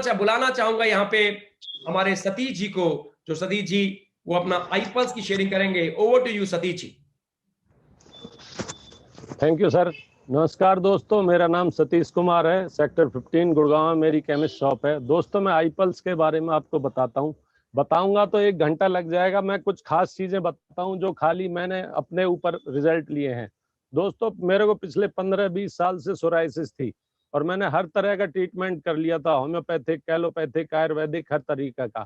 चाहूंगा यहाँ पे हमारे सतीश जी को, जो सतीश जी वो अपना आईपल्स की शेयरिंग करेंगे। Over to you Satish ji. Thank you sir. नमस्कार दोस्तों, मेरा नाम सतीश कुमार है। सेक्टर 15 गुड़गांव में मेरी केमिस्ट शॉप है। दोस्तों मैं आईपल्स के बारे में आपको बताऊंगा तो 1 घंटा लग जाएगा। मैं कुछ खास चीजें बताऊं जो खाली मैंने अपने ऊपर रिजल्ट लिए हैं। दोस्तों मेरे को पिछले 15-20 साल से सोराइसिस थी और मैंने हर तरह का ट्रीटमेंट कर लिया था, होम्योपैथिक, एलोपैथिक, आयुर्वेदिक, हर तरीका का।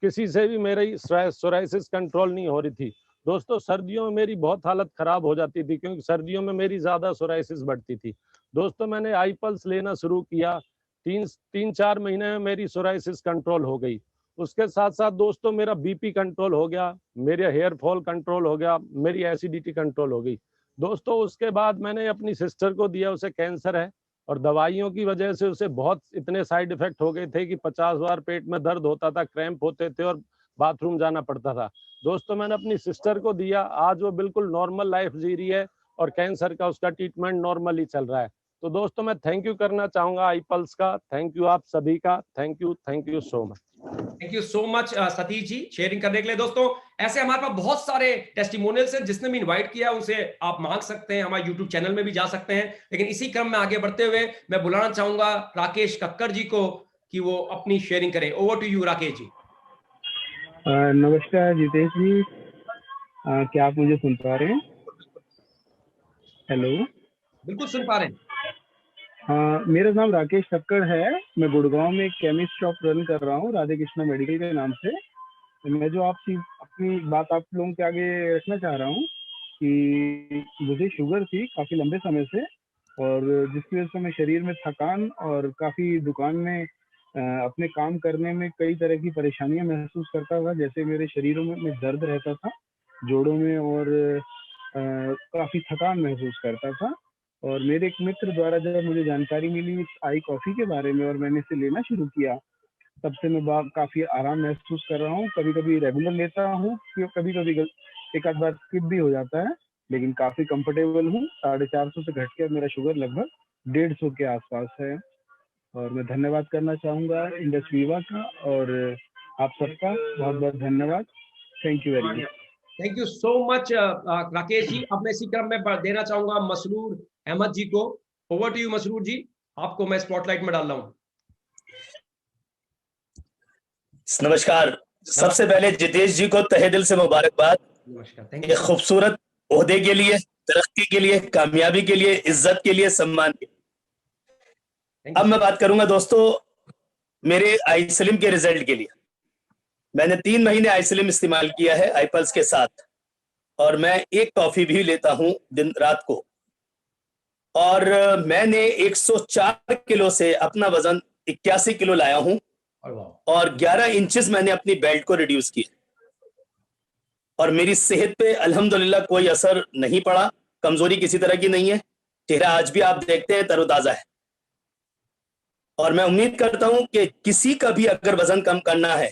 किसी से भी मेरी सोराइसिस कंट्रोल नहीं हो रही थी। दोस्तों सर्दियों में मेरी बहुत हालत खराब हो जाती थी क्योंकि सर्दियों में मेरी ज्यादा सोराइसिस बढ़ती थी। दोस्तों मैंने आईपल्स लेना शुरू किया, 3-4 महीने में मेरी सोराइसिस कंट्रोल हो गई। उसके साथ साथ दोस्तों मेरा बीपी कंट्रोल हो गया, मेरे हेयर फॉल कंट्रोल हो गया, मेरी एसिडिटी कंट्रोल हो गई। दोस्तों उसके बाद मैंने अपनी सिस्टर को दिया, उसे कैंसर है और दवाइयों की वजह से उसे बहुत इतने साइड इफेक्ट हो गए थे कि 50 बार पेट में दर्द होता था, क्रैम्प होते थे और बाथरूम जाना पड़ता था। दोस्तों मैंने अपनी सिस्टर को दिया, आज वो बिल्कुल नॉर्मल लाइफ जी रही है और कैंसर का उसका ट्रीटमेंट नॉर्मली चल रहा है। तो दोस्तों मैं थैंक यू करना चाहूंगा आईपल्स का। थैंक यू आप सभी का, thank you so much. Thank you so much Satish ji sharing करने के लिए। दोस्तों ऐसे हमारे पास बहुत सारे टेस्टिमोनियल्स हैं, जिसने भी इनवाइट किया उनसे आप मांग सकते हैं, हमारे यूट्यूब चैनल में भी जा सकते हैं। लेकिन इसी क्रम में आगे बढ़ते हुए मैं बुलाना चाहूंगा राकेश कक्कर जी को कि वो अपनी शेयरिंग करें। Over to you Rakesh ji. नमस्कार जितेश जी, क्या आप मुझे सुन पा रहे हैं? हेलो। बिल्कुल सुन पा रहे हैं। मेरा नाम राकेश कक्कड़ है। मैं गुड़गांव में एक केमिस्ट शॉप रन कर रहा हूँ, राधे कृष्णा मेडिकल के नाम से। मैं जो आपकी अपनी बात आप लोगों के आगे रखना चाह रहा हूँ कि मुझे शुगर थी काफ़ी लंबे समय से, और जिसकी वजह से मैं शरीर में थकान और काफ़ी दुकान में अपने काम करने में कई तरह की परेशानियां महसूस करता था। जैसे मेरे शरीरों में दर्द रहता था, जोड़ों में, और काफ़ी थकान महसूस करता था। और मेरे एक मित्र द्वारा जब मुझे जानकारी मिली आई कॉफ़ी के बारे में और मैंने इसे लेना शुरू किया, तब से मैं काफ़ी आराम महसूस कर रहा हूँ। कभी कभी रेगुलर लेता हूँ, कभी कभी एक आध बार स्किप भी हो जाता है, लेकिन काफ़ी कंफर्टेबल हूँ। 450 से घट के मेरा शुगर लगभग 150 के आसपास है। और मैं धन्यवाद करना चाहूँगा इंडस्ट्री विवा का और आप सबका बहुत बहुत धन्यवाद। Thank you very much. Thank you so much Rakesh ji. अब मैं इसी क्रम में देना चाहूंगा मसरूर अहमद जी को। ओवर टू यू मसरूर जी, आपको मैं स्पॉटलाइट में डाल रहा हूं। नमस्कार। सबसे पहले जितेश जी को तहे दिल से मुबारकबाद। नमस्कार। ये खूबसूरत ओहदे के लिए, तरक्की के लिए, कामयाबी के लिए, इज्जत के लिए, सम्मान के लिए। अब मैं बात करूंगा दोस्तों मेरे आईस्लिम के रिजल्ट के लिए। मैंने 3 महीने आईस्लिम इस्तेमाल किया है आईपल्स के साथ, और मैं एक टॉफी भी लेता हूं दिन रात को। और मैंने 104 किलो से अपना वजन 81 किलो लाया हूं और 11 इंचेस मैंने अपनी बेल्ट को रिड्यूस किया। और मेरी सेहत पे अल्हम्दुलिल्लाह कोई असर नहीं पड़ा, कमजोरी किसी तरह की नहीं है। चेहरा आज भी आप देखते हैं तरोताजा है। और मैं उम्मीद करता हूं कि किसी का भी अगर वजन कम करना है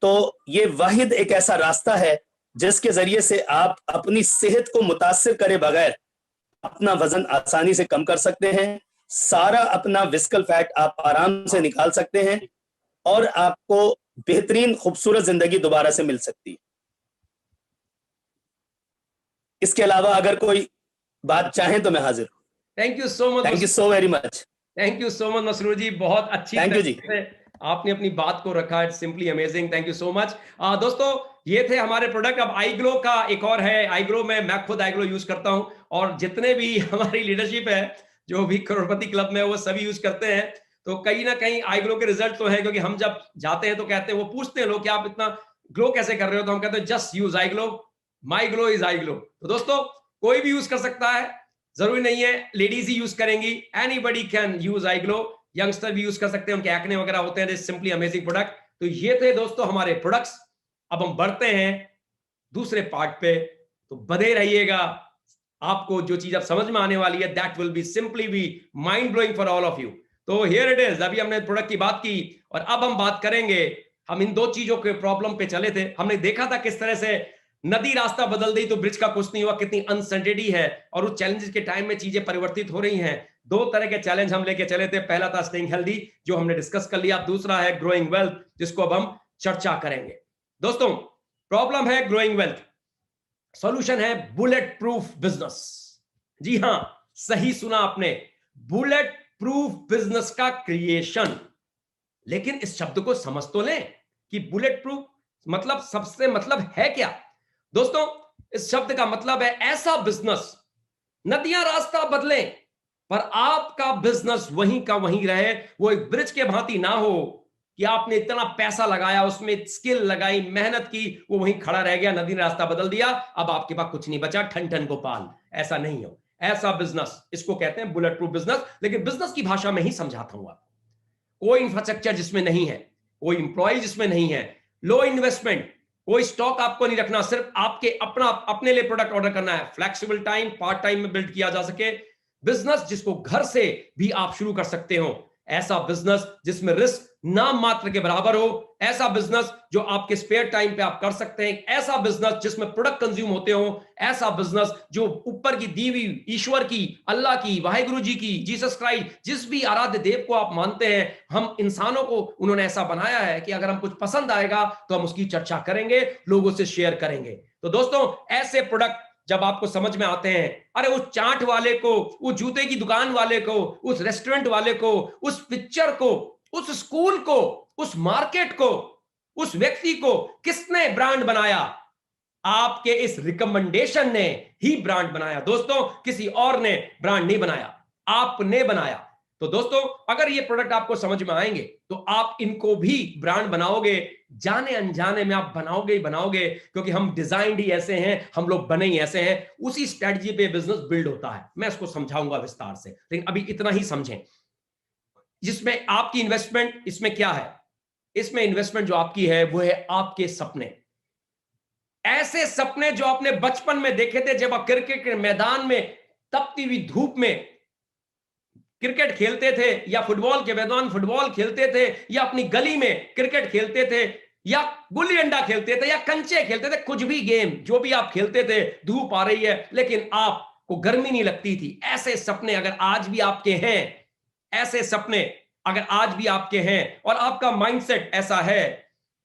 तो ये वाहिद एक ऐसा रास्ता है जिसके जरिए से आप अपनी सेहत को मुतासिर करे बगैर अपना वजन आसानी से कम कर सकते हैं। सारा अपना विस्कल फैट आप आराम से निकाल सकते हैं और आपको बेहतरीन खूबसूरत जिंदगी दोबारा से मिल सकती है। इसके अलावा अगर कोई बात चाहें तो मैं हाजिर हूं। Thank you so much. Thank you so very much. Thank you so much Masroor ji, बहुत अच्छी थैंक यू जी। आपने अपनी बात को रखा, it's simply amazing, thank you so much. दोस्तों ये थे हमारे प्रोडक्ट। अब आई ग्लो का एक और है, आई ग्लो में मैं खुद आई ग्लो यूज करता हूं और जितने भी हमारी लीडरशिप है जो भी करोड़पति क्लब में वो सभी यूज करते हैं। तो कहीं ना कहीं आई ग्लो के रिजल्ट तो है, क्योंकि हम जब जाते हैं तो कहते हैं, वो पूछते हैं लोग कि आप इतना ग्लो कैसे कर रहे हो, तो हम कहते हैं just use I glow, my glow is I glow. तो दोस्तों कोई भी यूज कर सकता है, जरूरी नहीं है लेडीज ही यूज करेंगी, anybody can use I glow, youngster भी यूज कर सकते हैं, उनके एक्ने वगैरह होते हैं। Simply amazing product. तो ये थे दोस्तों हमारे प्रोडक्ट्स। अब हम बढ़ते हैं दूसरे पार्ट पे, तो बने रहिएगा। आपको जो चीज अब समझ में आने वाली है, that will be simply be mind blowing for all of you. तो हियर इट इज। अभी हमने प्रोडक्ट की बात की और अब हम बात करेंगे, हम इन दो चीजों के प्रॉब्लम पे चले थे। हमने देखा था किस तरह से नदी रास्ता बदल दी तो ब्रिज का कुछ नहीं हुआ, कितनी अनसर्टेनिटी है, और उस चैलेंजेस के टाइम में चीजें परिवर्तित हो रही हैं। दो तरह के चैलेंज हम लेके चले थे। पहला था स्टेइंग हेल्दी, जो हमने डिस्कस कर लिया। दूसरा है ग्रोइंग वेल्थ, जिसको अब हम चर्चा करेंगे। दोस्तों प्रॉब्लम है ग्रोइंग वेल्थ, सॉल्यूशन है बुलेट प्रूफ बिजनेस। जी हां, सही सुना आपने, बुलेट प्रूफ बिजनेस का क्रिएशन। लेकिन इस शब्द को समझ तो लें कि बुलेट प्रूफ मतलब सबसे मतलब है क्या। दोस्तों इस शब्द का मतलब है ऐसा बिजनेस, नदियां रास्ता बदलें पर आपका बिजनेस वहीं का वहीं रहे। वो एक ब्रिज के भांति ना हो कि आपने इतना पैसा लगाया, उसमें स्किल लगाई, मेहनत की, वो वहीं खड़ा रह गया, नदी ने रास्ता बदल दिया, अब आपके पास कुछ नहीं बचा, ठन ठन गोपाल। ऐसा नहीं हो। ऐसा बिजनेस, इसको कहते हैं बुलेट प्रूफ बिजनेस। लेकिन बिजनेस की भाषा में ही समझाता हूं आपको। कोई इंफ्रास्ट्रक्चर जिसमें नहीं है, कोई इंप्लॉय जिसमें नहीं है, लो इन्वेस्टमेंट, कोई स्टॉक आपको नहीं रखना, सिर्फ आपके अपने लिए प्रोडक्ट ऑर्डर करना है, फ्लेक्सिबल टाइम, पार्ट टाइम में बिल्ड किया जा सके, बिजनेस जिसको घर से भी आप शुरू कर सकते हो, ऐसा बिजनेस जिसमें रिस्क नाम मात्र के बराबर हो, ऐसा बिजनेस जो आपके स्पेयर टाइम पे आप कर सकते हैं, ऐसा बिजनेस जिसमें प्रोडक्ट कंज्यूम होते हो, ऐसा बिजनेस जो ऊपर की दी हुई ईश्वर की, अल्लाह की, वाहिगुरु जी की, जीसस क्राइस्ट, जिस भी आराध्य देव को आप मानते हैं, हम इंसानों को उन्होंने ऐसा बनाया है कि अगर हम कुछ पसंद आएगा तो हम उसकी चर्चा करेंगे, लोगों से शेयर करेंगे। तो दोस्तों ऐसे प्रोडक्ट जब आपको समझ में आते हैं, अरे उस चाट वाले को, उस जूते की दुकान वाले को, उस रेस्टोरेंट वाले को, उस पिक्चर को, उस स्कूल को, उस मार्केट को, उस व्यक्ति को किसने ब्रांड बनाया? आपके इस रिकमेंडेशन ने ही ब्रांड बनाया। दोस्तों किसी और ने ब्रांड नहीं बनाया, आपने बनाया। तो दोस्तों अगर ये प्रोडक्ट आपको समझ में आएंगे तो आप इनको भी ब्रांड बनाओगे, जाने अनजाने में आप बनाओगे ही बनाओगे, क्योंकि हम डिजाइंड ही ऐसे हैं, हम लोग बने ही ऐसे हैं। उसी स्ट्रेटजी पे बिजनेस बिल्ड होता है, मैं इसको समझाऊंगा विस्तार से, लेकिन अभी इतना ही समझें। जिसमें आपकी इन्वेस्टमेंट, इसमें क्या है? इसमें इन्वेस्टमेंट जो आपकी है वो है आपके सपने। ऐसे सपने जो आपने बचपन में देखे थे, जब आप क्रिकेट के मैदान में तपती हुई धूप में क्रिकेट खेलते थे, या फुटबॉल के मैदान फुटबॉल खेलते थे, या अपनी गली में क्रिकेट खेलते थे, या गुल्ली डंडा खेलते थे, या कंचे खेलते थे, कुछ भी गेम जो भी आप खेलते थे, धूप आ रही है लेकिन आपको गर्मी नहीं लगती थी। ऐसे सपने अगर आज भी आपके हैं, ऐसे सपने अगर आज भी आपके हैं, और आपका माइंडसेट ऐसा है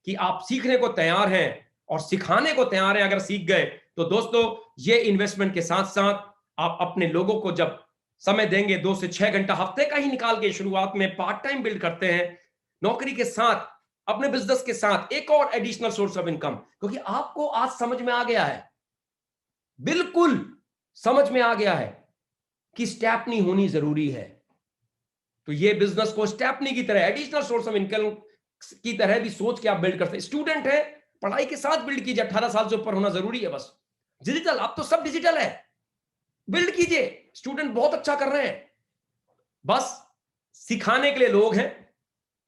कि आप सीखने को तैयार हैं और सिखाने को तैयार हैं, अगर सीख गए तो दोस्तों ये इन्वेस्टमेंट के साथ साथ आप अपने लोगों को जब समय देंगे, 2 से 6 घंटा हफ्ते का ही निकाल के शुरुआत में पार्ट टाइम बिल्ड करते हैं, नौकरी के साथ, अपने बिजनेस के साथ एक और एडिशनल सोर्स ऑफ इनकम, क्योंकि आपको आज समझ में आ गया है, बिल्कुल समझ में आ गया है कि स्टेपनी होनी जरूरी है। तो ये बिजनेस को स्टेपनी की तरह, एडिशनल सोर्स ऑफ इनकम की तरह भी सोच के आप बिल्ड करते हैं। स्टूडेंट है, पढ़ाई के साथ बिल्ड कीजिए, 18 साल से ऊपर होना जरूरी है बस। डिजिटल, अब तो सब डिजिटल है, बिल्ड कीजिए। स्टूडेंट बहुत अच्छा कर रहे हैं, बस सिखाने के लिए लोग हैं,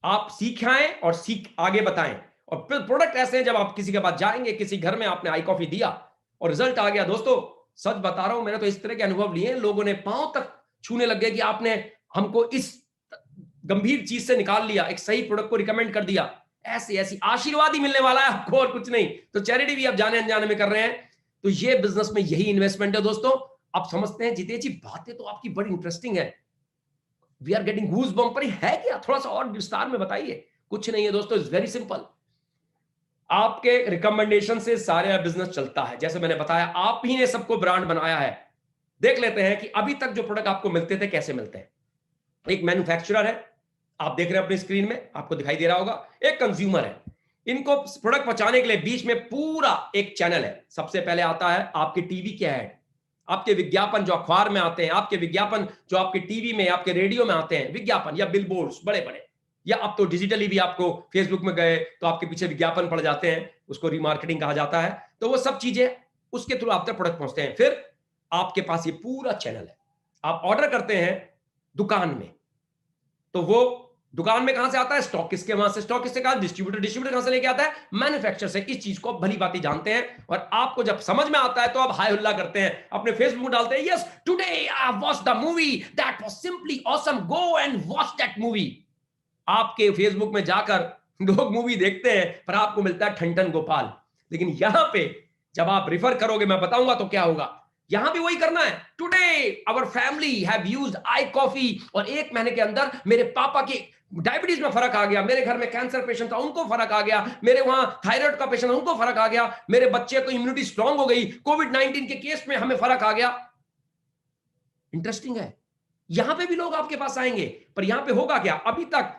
आप सिखाएं और सीख आगे बताएं। और फिर प्रोडक्ट ऐसे हैं, जब आप किसी के पास जाएंगे, किसी घर में आपने आई कॉफी दिया और रिजल्ट आ गया, दोस्तों सच बता रहा हूं, मैंने तो इस तरह के अनुभव लिए हैं, लोगों ने पांव तक छूने लग गए कि आपने हमको इस गंभीर चीज से निकाल लिया, एक सही प्रोडक्ट को रिकमेंड कर दिया। ऐसी ऐसी आशीर्वाद ही मिलने वाला है आपको और कुछ नहीं। तो चैरिटी भी आप जाने अनजाने में कर रहे हैं। तो ये बिजनेस में यही इन्वेस्टमेंट है दोस्तों। आप समझते हैं जितेश जी, बातें तो आपकी बड़ी इंटरेस्टिंग है, we are getting goose bump, पर है क्या? थोड़ा सा और विस्तार में बताइए। कुछ नहीं है दोस्तों, इट्स वेरी सिंपल। आपके रिकमेंडेशन से सारे बिजनेस चलता है। जैसे मैंने बताया, आप ही ने सबको ब्रांड बनाया है। देख लेते हैं कि अभी तक जो प्रोडक्ट आपको मिलते थे कैसे मिलते हैं। एक मैन्युफैक्चरर है, आप देख रहे हैं अपनी स्क्रीन में, आपको दिखाई दे रहा होगा, एक कंज्यूमर है। इनको प्रोडक्ट पहुंचाने के लिए बीच में पूरा एक चैनल है। सबसे पहले आता है आपके टीवी के ऐड, आपके विज्ञापन जो अखबार में आते हैं, आपके विज्ञापन जो आपके टीवी में, आपके रेडियो में आते हैं, विज्ञापन या बिलबोर्ड्स बड़े बड़े, या अब तो डिजिटली भी आपको फेसबुक में गए तो आपके पीछे विज्ञापन पड़ जाते हैं, उसको रीमार्केटिंग कहा जाता है। तो वो सब चीजें उसके थ्रू आप तक प्रोडक्ट पहुंचते हैं। फिर आपके पास ये पूरा चैनल है। आप ऑर्डर करते हैं दुकान में, तो वो दुकान में कहां से आता है? स्टॉक किसके, वहां से स्टॉक किससे, कहा डिस्ट्रीब्यूटर, डिस्ट्रीब्यूटर कहां से लेके आता है? मैन्युफैक्चरर से। इस चीज को भली बात जानते हैं, और आपको जब समझ में आता है तो आप हाय हुल्ला करते हैं, अपने फेसबुक में डालते हैं, yes today I watch the movie that was simply awesome, go and watch that movie. आपके फेसबुक में जाकर लोग मूवी देखते हैं, पर आपको मिलता है ठंठन गोपाल। लेकिन यहां पे जब आप रिफर करोगे, मैं बताऊंगा तो क्या होगा, यहां भी वही करना है। Today our family have used I coffee, और 1 महीने के अंदर मेरे पापा की डायबिटीज में फर्क आ गया, मेरे घर में कैंसर पेशेंट था उनको फर्क आ गया, मेरे वहां थायराइड का पेशेंट उनको फर्क आ गया, मेरे बच्चे को इम्यूनिटी स्ट्रांग हो गई, कोविड-19 के केस में हमें फर्क आ गया। इंटरेस्टिंग है, यहां पे भी लोग आपके पास आएंगे, पर यहां पे होगा क्या? अभी तक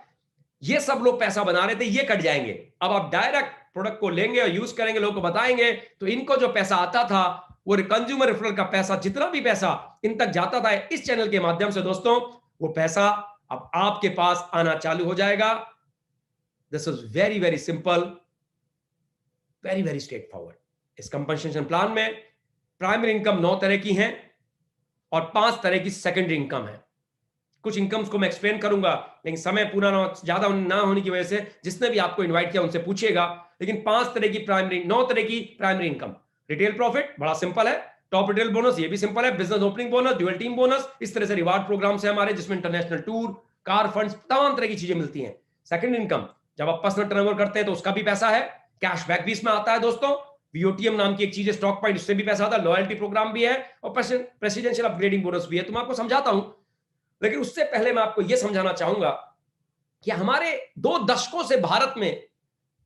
ये सब लोग पैसा बना रहे थे, ये कट जाएंगे। अब आप डायरेक्ट प्रोडक्ट को लेंगे और यूज करेंगे, लोगों को बताएंगे, तो इनको जो पैसा आता था, वो कंज्यूमर रेफरल का पैसा, जितना भी पैसा इन तक जाता था इस चैनल के माध्यम से, दोस्तों वो पैसा अब आपके पास आना चालू हो जाएगा। This is very very simple, very very straight forward. इस कंपनसेशन प्लान में प्राइमरी इनकम 9 तरह की है और 5 तरह की सेकेंडरी इनकम है। कुछ इनकम्स को मैं एक्सप्लेन करूंगा, लेकिन समय पूरा ज्यादा ना होने की वजह से जिसने भी आपको इनवाइट किया उनसे पूछिएगा। लेकिन 5 तरह की प्राइमरी, 9 तरह की प्राइमरी इनकम। रिटेल प्रॉफिट बड़ा सिंपल है, टॉप रिटेल बोनस ये भी सिंपल है, business opening bonus, dual team bonus, इस तरह से रिवार्ड प्रोग्राम है हमारे, जिसमें इंटरनेशनल टूर, कार फंड्स, तमाम तरह की चीजें मिलती हैं। सेकंड इनकम, जब आप पर्सनल टर्नओवर करते हैं तो उसका भी पैसा है, कैशबैक भी इसमें आता है दोस्तों, वीओटीएम नाम की एक चीज है, स्टॉक पॉइंट, उससे भी पैसा आता है, लॉयल्टी प्रोग्राम भी है, और प्रेसिडेंशियल अपग्रेडिंग बोनस भी है। तो मैं आपको समझाता हूं, लेकिन उससे पहले मैं आपको यह समझाना चाहूंगा कि हमारे 2 दशकों से भारत में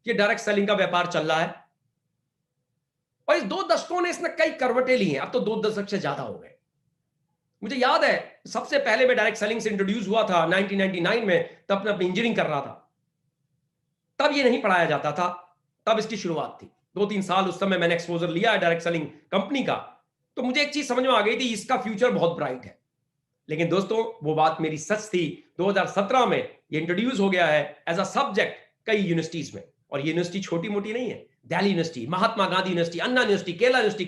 ये डायरेक्ट सेलिंग का व्यापार चल रहा है, और इस 2 दशकों ने इसमें कई करवटें ली हैं। अब तो 2 दशक से ज्यादा हो गए। मुझे याद है सबसे पहले मैं डायरेक्ट सेलिंग से इंट्रोड्यूस हुआ था 1999 में, तब मैं अपनी इंजीनियरिंग कर रहा था, तब ये नहीं पढ़ाया जाता था, तब इसकी शुरुआत थी। 2-3 साल उस समय मैंने एक्सपोजर लिया है डायरेक्ट सेलिंग कंपनी का, तो मुझे एक चीज समझ में आ गई थी, इसका फ्यूचर बहुत ब्राइट है। लेकिन दोस्तों वो बात मेरी सच थी। 2017 में ये इंट्रोड्यूस हो गया है एज अ सब्जेक्ट कई यूनिवर्सिटीज में, और ये यूनिवर्सिटी छोटी मोटी नहीं है। Delhi university, Mahatma Gandhi university, Anna university, Kerala university,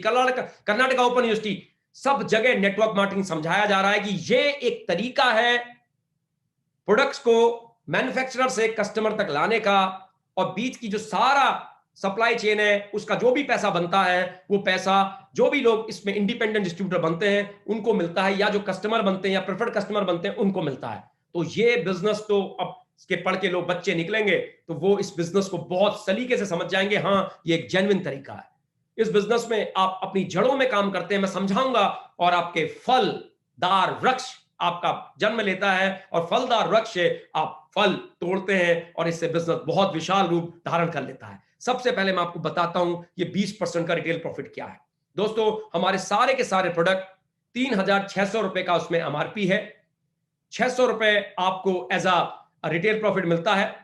Karnataka open university, सब जगह नेटवर्क मार्केटिंग समझाया जा रहा है कि ये एक तरीका है प्रोडक्ट्स को मैन्युफैक्चरर से कस्टमर तक लाने का, और बीच की जो सारा सप्लाई चेन है उसका जो भी पैसा बनता है, वो पैसा जो भी लोग इसमें इंडिपेंडेंट डिस्ट्रीब्यूटर बनते हैं उनको मिलता है, या जो कस्टमर बनते हैं या प्रेफर्ड कस्टमर बनते हैं उनको मिलता है। तो ये बिजनेस तो अब इसके पढ़ के लोग बच्चे निकलेंगे तो वो इस बिजनेस को बहुत सलीके से समझ जाएंगे, हाँ ये एक जेन्युइन तरीका है। इस बिजनेस में आप अपनी जड़ों में काम करते हैं, मैं समझाऊंगा, और आपके फलदार वृक्ष आपका जन्म लेता है, और फलदार वृक्ष से आप फल तोड़ते हैं, और इससे बिजनेस बहुत विशाल रूप धारण कर लेता है। सबसे पहले मैं आपको बताता हूं ये 20% का रिटेल प्रॉफिट क्या है। दोस्तों हमारे सारे के सारे प्रोडक्ट 3,600 रुपए का उसमें एमआरपी है, 600 रुपए आपको एज अ रिटेल प्रॉफिट मिलता है।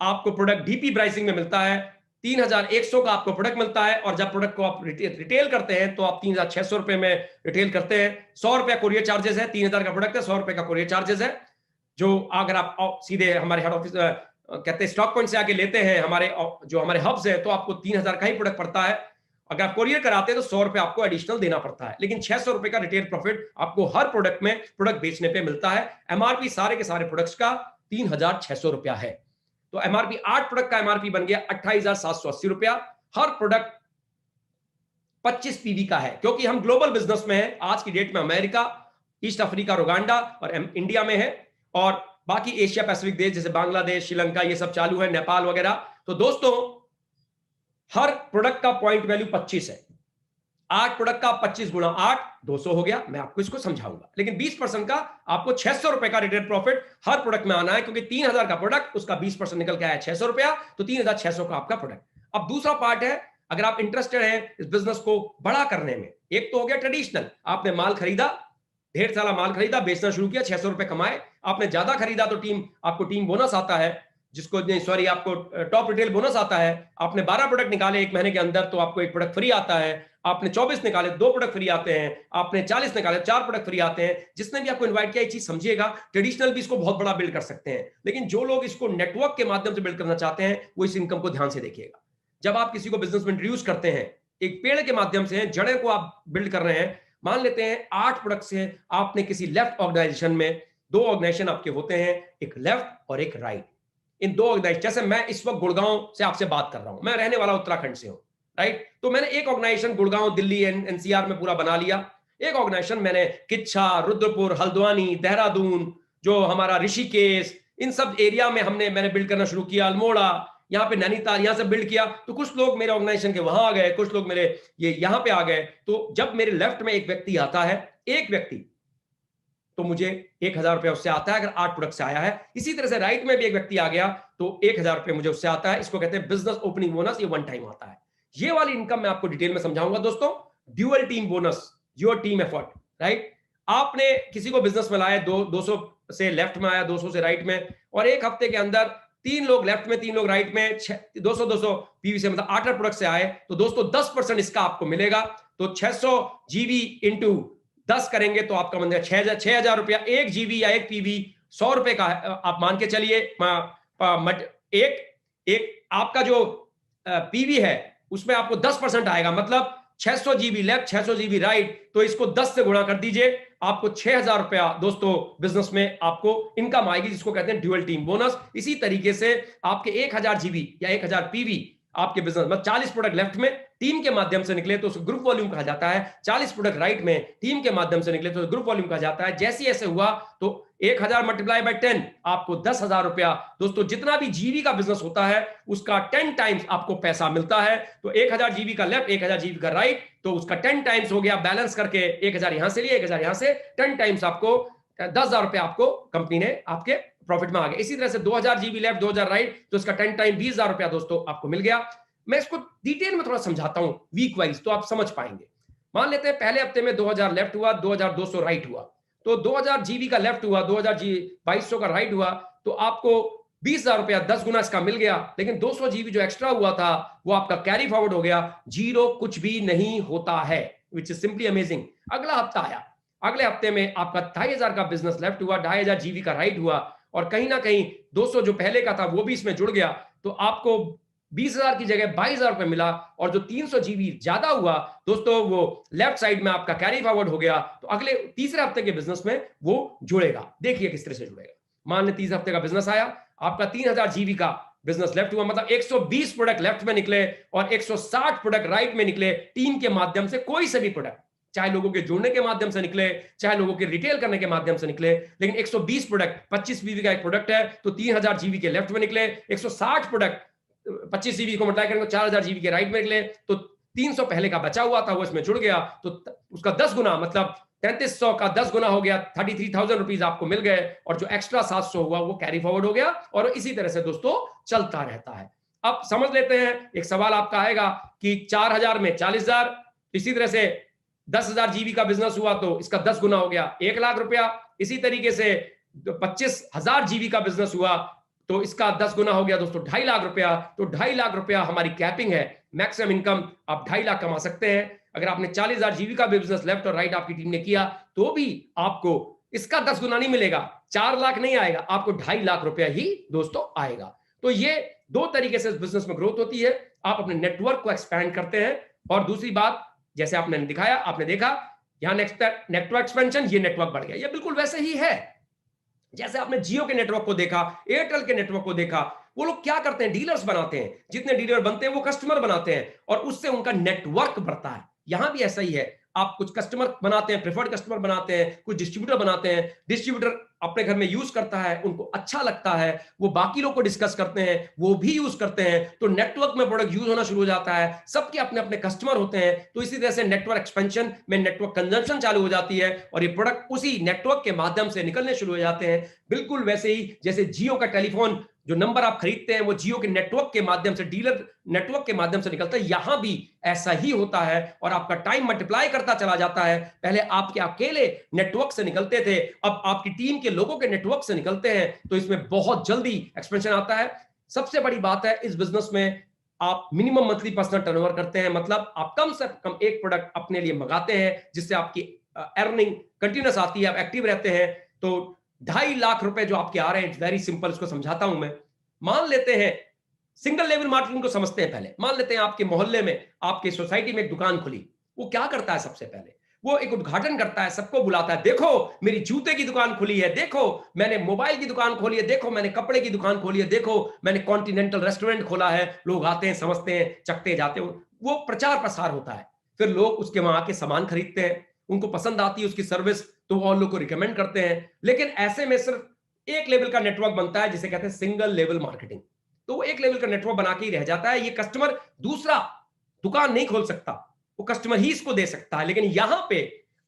आपको प्रोडक्ट डीपी प्राइसिंग में मिलता है, 3,100 का आपको प्रोडक्ट मिलता है, और जब प्रोडक्ट को आप रिटेल करते हैं तो आप 3,600 रुपए में रिटेल करते हैं। 100 रुपया कोरियर चार्जेस है, 3,000 का प्रोडक्ट है, 100 रुपए का कोरियर चार्जेस है। जो अगर आप सीधे हमारे हेड ऑफिस कहते हैं स्टॉक पॉइंट से आके लेते हैं, हमारे जो हमारे हब्स है, तो आपको 3,000 का ही प्रोडक्ट पड़ता है। अगर आप कोरियर कराते हैं तो 100 रुपए आपको एडिशनल देना पड़ता है, लेकिन 600 रुपए का रिटेल प्रॉफिट आपको हर प्रोडक्ट में प्रोडक्ट बेचने पे मिलता है। एमआरपी सारे के सारे प्रोडक्ट्स का 3,600 रुपया है, तो एमआरपी 8 प्रोडक्ट का एमआरपी बन गया 28,780 रुपया। हर प्रोडक्ट 25 पीवी का है, क्योंकि हम ग्लोबल बिजनेस में है। आज की डेट में अमेरिका, ईस्ट अफ्रीका, रुगांडा और इंडिया में है, और बाकी एशिया पैसिफिक देश जैसे बांग्लादेश, श्रीलंका, ये सब चालू है, नेपाल वगैरह। तो दोस्तों हर प्रोडक्ट का पॉइंट वैल्यू 25 है। 8 प्रोडक्ट का 25 गुणा 8 200 हो गया। मैं आपको इसको समझाऊंगा, लेकिन 20% का आपको 600 रुपए का रिटेल प्रॉफिट हर प्रोडक्ट में आना है, क्योंकि 3,000 का प्रोडक्ट, उसका 20% निकल के आया 600 रुपया, तो 3,600 का आपका प्रोडक्ट। अब दूसरा पार्ट है, अगर आप इंटरेस्टेड हैं इस बिजनेस को बड़ा करने में, एक तो हो गया ट्रेडिशनल, आपने माल खरीदा, ढेर सारा माल खरीदा, बेचना शुरू किया, 600 रुपए कमाए। आपने ज्यादा खरीदा तो आपको टीम बोनस आता है, आपको टॉप रिटेल बोनस आता है। आपने 12 प्रोडक्ट निकाले एक महीने के अंदर तो आपको एक प्रोडक्ट फ्री आता है। आपने 24 निकाले 2 प्रोडक्ट फ्री आते हैं। आपने 40 निकाले 4 प्रोडक्ट फ्री आते हैं। जिसने भी आपको इनवाइट किया, एक चीज समझिएगा, ट्रेडिशनल भी इसको बहुत बड़ा बिल्ड कर सकते हैं, लेकिन जो लोग इसको नेटवर्क के माध्यम से बिल्ड करना चाहते हैं वो इस इनकम को ध्यान से देखिएगा। जब आप किसी को बिजनेस में इंट्रोड्यूस करते हैं, एक पेड़ के माध्यम से जड़ें को आप बिल्ड कर रहे हैं। मान लेते हैं 8 प्रोडक्ट से आपने किसी लेफ्ट ऑर्गेनाइजेशन में, 2 ऑर्गेनाइजेशन आपके होते हैं, एक लेफ्ट और एक राइट। इन 2 ऑर्गेनाइजेशन, जैसे मैं इस वक्त गुड़गांव से आपसे बात कर रहा हूं, मैं रहने वाला उत्तराखंड से हूं, राइट। तो मैंने एक ऑर्गेनाइजेशन गुड़गांव, दिल्ली, एनसीआर में पूरा बना लिया। एक ऑर्गेनाइजेशन मैंने किच्छा, रुद्रपुर, हल्द्वानी, देहरादून, जो हमारा ऋषिकेश, इन सब एरिया में मैंने बिल्ड करना शुरू किया। अल्मोड़ा, यहाँ पे नैनीताल, यहाँ से बिल्ड किया। तो कुछ लोग मेरे ऑर्गेनाइजेशन के वहां आ गए, कुछ लोग मेरे ये यहाँ पे आ गए। तो जब मेरे लेफ्ट में एक व्यक्ति आता है, एक व्यक्ति, तो मुझे 1000 रुपया उससे आता है, अगर 8 प्रोडक्ट से आया है। इसी तरह से राइट में भी एक व्यक्ति आ गया तो 1000 रुपये मुझे उससे आता है। इसको कहते हैं बिजनेस ओपनिंग बोनस, ये वन टाइम आता है। ये वाली इनकम मैं आपको डिटेल में समझाऊंगा दोस्तों। Dual team bonus, your team effort, right. आपने किसी को बिजनेस में लाया, 200 से लेफ्ट में आया, 200 से राइट में, और एक हफ्ते के अंदर 3 लोग लेफ्ट में, 3 लोग राइट में, 200 पीवी से, मतलब 8 प्रोडक्ट से आए, तो दोस्तों 10% इसका आपको मिलेगा। तो 600 जीवी इंटू 10 करेंगे तो आपका बन जाएगा 6000 रुपया। 1 जीवी या 1 पीवी 100 रुपए का आप मान के चलिए। एक आपका जो पीवी है उसमें आपको 10% आएगा, मतलब 600 जीबी लेफ्ट, 600 जीबी राइट, तो इसको 10 से गुणा कर दीजिए, आपको 6000 रुपया दोस्तों बिजनेस में आपको इनकम आएगी, जिसको कहते हैं ड्यूअल टीम बोनस। इसी तरीके से आपके 1000 जीबी या 1000 पीवी आपके बिजनेस में 40 प्रोडक्ट लेफ्ट में टीम के माध्यम से निकले तो उसको ग्रुप वॉल्यूम कहा जाता है। 40 प्रोडक्ट राइट में टीम के माध्यम से निकले तो ग्रुप वॉल्यूम कहा जाता है। जैसे ऐसे हुआ तो 1000 मल्टीप्लाई बाय 10 आपको 10,000 रुपया। दोस्तों जितना भी जीवी का बिजनेस होता है उसका 10 टाइम्स आपको पैसा मिलता है। तो 1000 जीवी का लेफ्ट, 1000 जीवी का राइट, तो उसका 10 टाइम्स हो गया। बैलेंस करके 1000 यहां से लिए, 1000 यहां से, 10 टाइम्स आपको 10,000 रुपया आपको कंपनी ने आपके प्रॉफिट में आ गया। इसी तरह से 2000 जीबी लेफ्ट, 2000 राइट, तो इसका 10 टाइम 20,000 रुपया दोस्तों आपको मिल गया। मैं इसको डिटेल में थोड़ा समझाता हूं वीक वाइज, तो आप समझ पाएंगे। मान लेते हैं पहले हफ्ते में 2000 लेफ्ट हुआ, 2200 राइट हुआ, तो 2000 जीबी का लेफ्ट हुआ, 2200 का राइट हुआ, तो आपको 20,000 रुपया 10 गुना इसका मिल गया। लेकिन 200 जीबी जो एक्स्ट्रा हुआ था वो आपका कैरी फॉरवर्ड हो गया, जीरो कुछ भी नहीं होता है, विच इज सिंपली अमेजिंग। अगला हफ्ता आया, अगले हफ्ते में आपका 2500 का बिजनेस लेफ्ट हुआ, 2500 जीबी का राइट हुआ, और कहीं ना कहीं 200 जो पहले का था वो भी इसमें जुड़ गया, तो आपको 20,000 की जगह 22,000 रुपए मिला। और जो 300 जीबी ज्यादा हुआ दोस्तों वो लेफ्ट साइड में आपका कैरी फॉरवर्ड हो गया, तो अगले तीसरे हफ्ते के बिजनेस में वो जुड़ेगा। देखिए किस तरह से जुड़ेगा। मान लें तीसरे हफ्ते का बिजनेस आया, आपका 3000 जीबी का बिजनेस लेफ्ट हुआ, मतलब 120 प्रोडक्ट लेफ्ट में निकले और 160 प्रोडक्ट राइट में निकले टीम के माध्यम से। कोई से भी प्रोडक्ट, चाहे लोगों के जुड़ने के माध्यम से निकले, चाहे लोगों के रिटेल करने के माध्यम से निकले, लेकिन 120 प्रोडक्ट, 25 जीबी का एक प्रोडक्ट है तो 3000 जीबी के लेफ्ट में निकले, 160 प्रोडक्ट 25 जीबी को मल्टीप्लाई करेंगे 4000 जीबी के राइट में निकले, तो 300 पहले का बचा हुआ था वो इसमें जुड़ गया, तो उसका 10 गुना, मतलब 3300 का 10 गुना हो गया, 33,000 रुपीज आपको मिल गए, और जो एक्स्ट्रा 700 हुआ वो कैरी फॉरवर्ड हो गया, और इसी तरह से दोस्तों चलता रहता है। अब समझ लेते हैं, एक सवाल आपका आएगा कि 4000 में 40,000, इसी तरह से 10,000 जीबी का बिजनेस हुआ तो इसका 10 गुना हो गया 1 लाख रुपया। इसी तरीके से 25,000 जीबी का बिजनेस हुआ तो इसका 10 गुना हो गया दोस्तों 2.5 लाख रुपया। तो 2.5 लाख रुपया हमारी कैपिंग है, मैक्सिमम इनकम आप 2.5 लाख कमा सकते हैं। अगर आपने 40,000 जीबी का बिजनेस लेफ्ट और राइट आपकी टीम ने किया तो भी आपको इसका 10 गुना नहीं मिलेगा, 4 लाख नहीं आएगा, आपको 2.5 लाख रुपया ही दोस्तों आएगा। तो ये 2 तरीके से बिजनेस में ग्रोथ होती है, आप अपने नेटवर्क को एक्सपैंड करते हैं। और दूसरी बात, जैसे आपने दिखाया, आपने देखा यहां नेटवर्क एक्सपेंशन, ये नेटवर्क बढ़ गया, ये बिल्कुल वैसे ही है जैसे आपने जियो के नेटवर्क को देखा, एयरटेल के नेटवर्क को देखा। वो लोग क्या करते हैं, डीलर्स बनाते हैं, जितने डीलर बनते हैं वो कस्टमर बनाते हैं और उससे उनका नेटवर्क बढ़ता है। यहां भी ऐसा ही है, आप कुछ कस्टमर बनाते हैं, प्रेफर्ड कस्टमर बनाते हैं, कुछ डिस्ट्रीब्यूटर बनाते हैं, डिस्ट्रीब्यूटर अपने घर में यूज करता है, उनको अच्छा लगता है, वो बाकी लोग को डिस्कस करते हैं, वो भी यूज करते हैं, तो नेटवर्क में प्रोडक्ट यूज होना शुरू हो जाता है। सबके अपने अपने कस्टमर होते हैं, तो इसी तरह से नेटवर्क एक्सपेंशन में नेटवर्क कंजम्पशन चालू हो जाती है और ये प्रोडक्ट उसी नेटवर्क के माध्यम से निकलने शुरू हो जाते हैं। बिल्कुल वैसे ही जैसे जियो का टेलीफोन जो नंबर आप खरीदते हैं वो जियो के नेटवर्क के माध्यम से, डीलर नेटवर्क के माध्यम से निकलता है। यहां भी ऐसा ही होता है और आपका टाइम मल्टीप्लाई करता चला जाता है। पहले आपके अकेले नेटवर्क से निकलते थे, अब आपकी टीम के लोगों के नेटवर्क से निकलते हैं, तो इसमें बहुत जल्दी एक्सपेंशन आता है। सबसे बड़ी बात है इस बिजनेस में, आप मिनिमम मंथली पर्सनल टर्नओवर करते हैं, मतलब आप कम से कम एक प्रोडक्ट अपने लिए मंगाते हैं जिससे आपकी अर्निंग कंटिन्यूस आती है, आप एक्टिव रहते हैं। तो 2.5 लाख रुपए जो आपके आ रहे हैं, इट्स वेरी सिंपल, इसको समझाता हूं मैं। मान लेते हैं, सिंगल लेवल मार्केटिंग को समझते हैं पहले। मान लेते हैं आपके मोहल्ले में, आपके सोसाइटी में एक दुकान खुली। वो क्या करता है? सबसे पहले वो एक उद्घाटन करता है, सबको बुलाता है, देखो मेरी जूते की दुकान खुली है, देखो मैंने मोबाइल की दुकान खोली है, देखो मैंने कपड़े की दुकान खोली है, देखो मैंने कॉन्टिनेंटल रेस्टोरेंट खोला है। लोग आते हैं, समझते हैं, चखते जाते हैं, वो प्रचार प्रसार होता है। फिर लोग उसके वहां आके सामान खरीदते हैं, उनको पसंद आती है उसकी सर्विस, तो और लोग को रिकमेंड करते हैं। लेकिन ऐसे में सिर्फ एक लेवल का नेटवर्क बनता है जिसे कहते हैं सिंगल लेवल मार्केटिंग। तो वो एक लेवल का नेटवर्क बना के ही रह जाता है। ये कस्टमर दूसरा दुकान नहीं खोल सकता, वो कस्टमर ही इसको दे सकता है। लेकिन यहां पे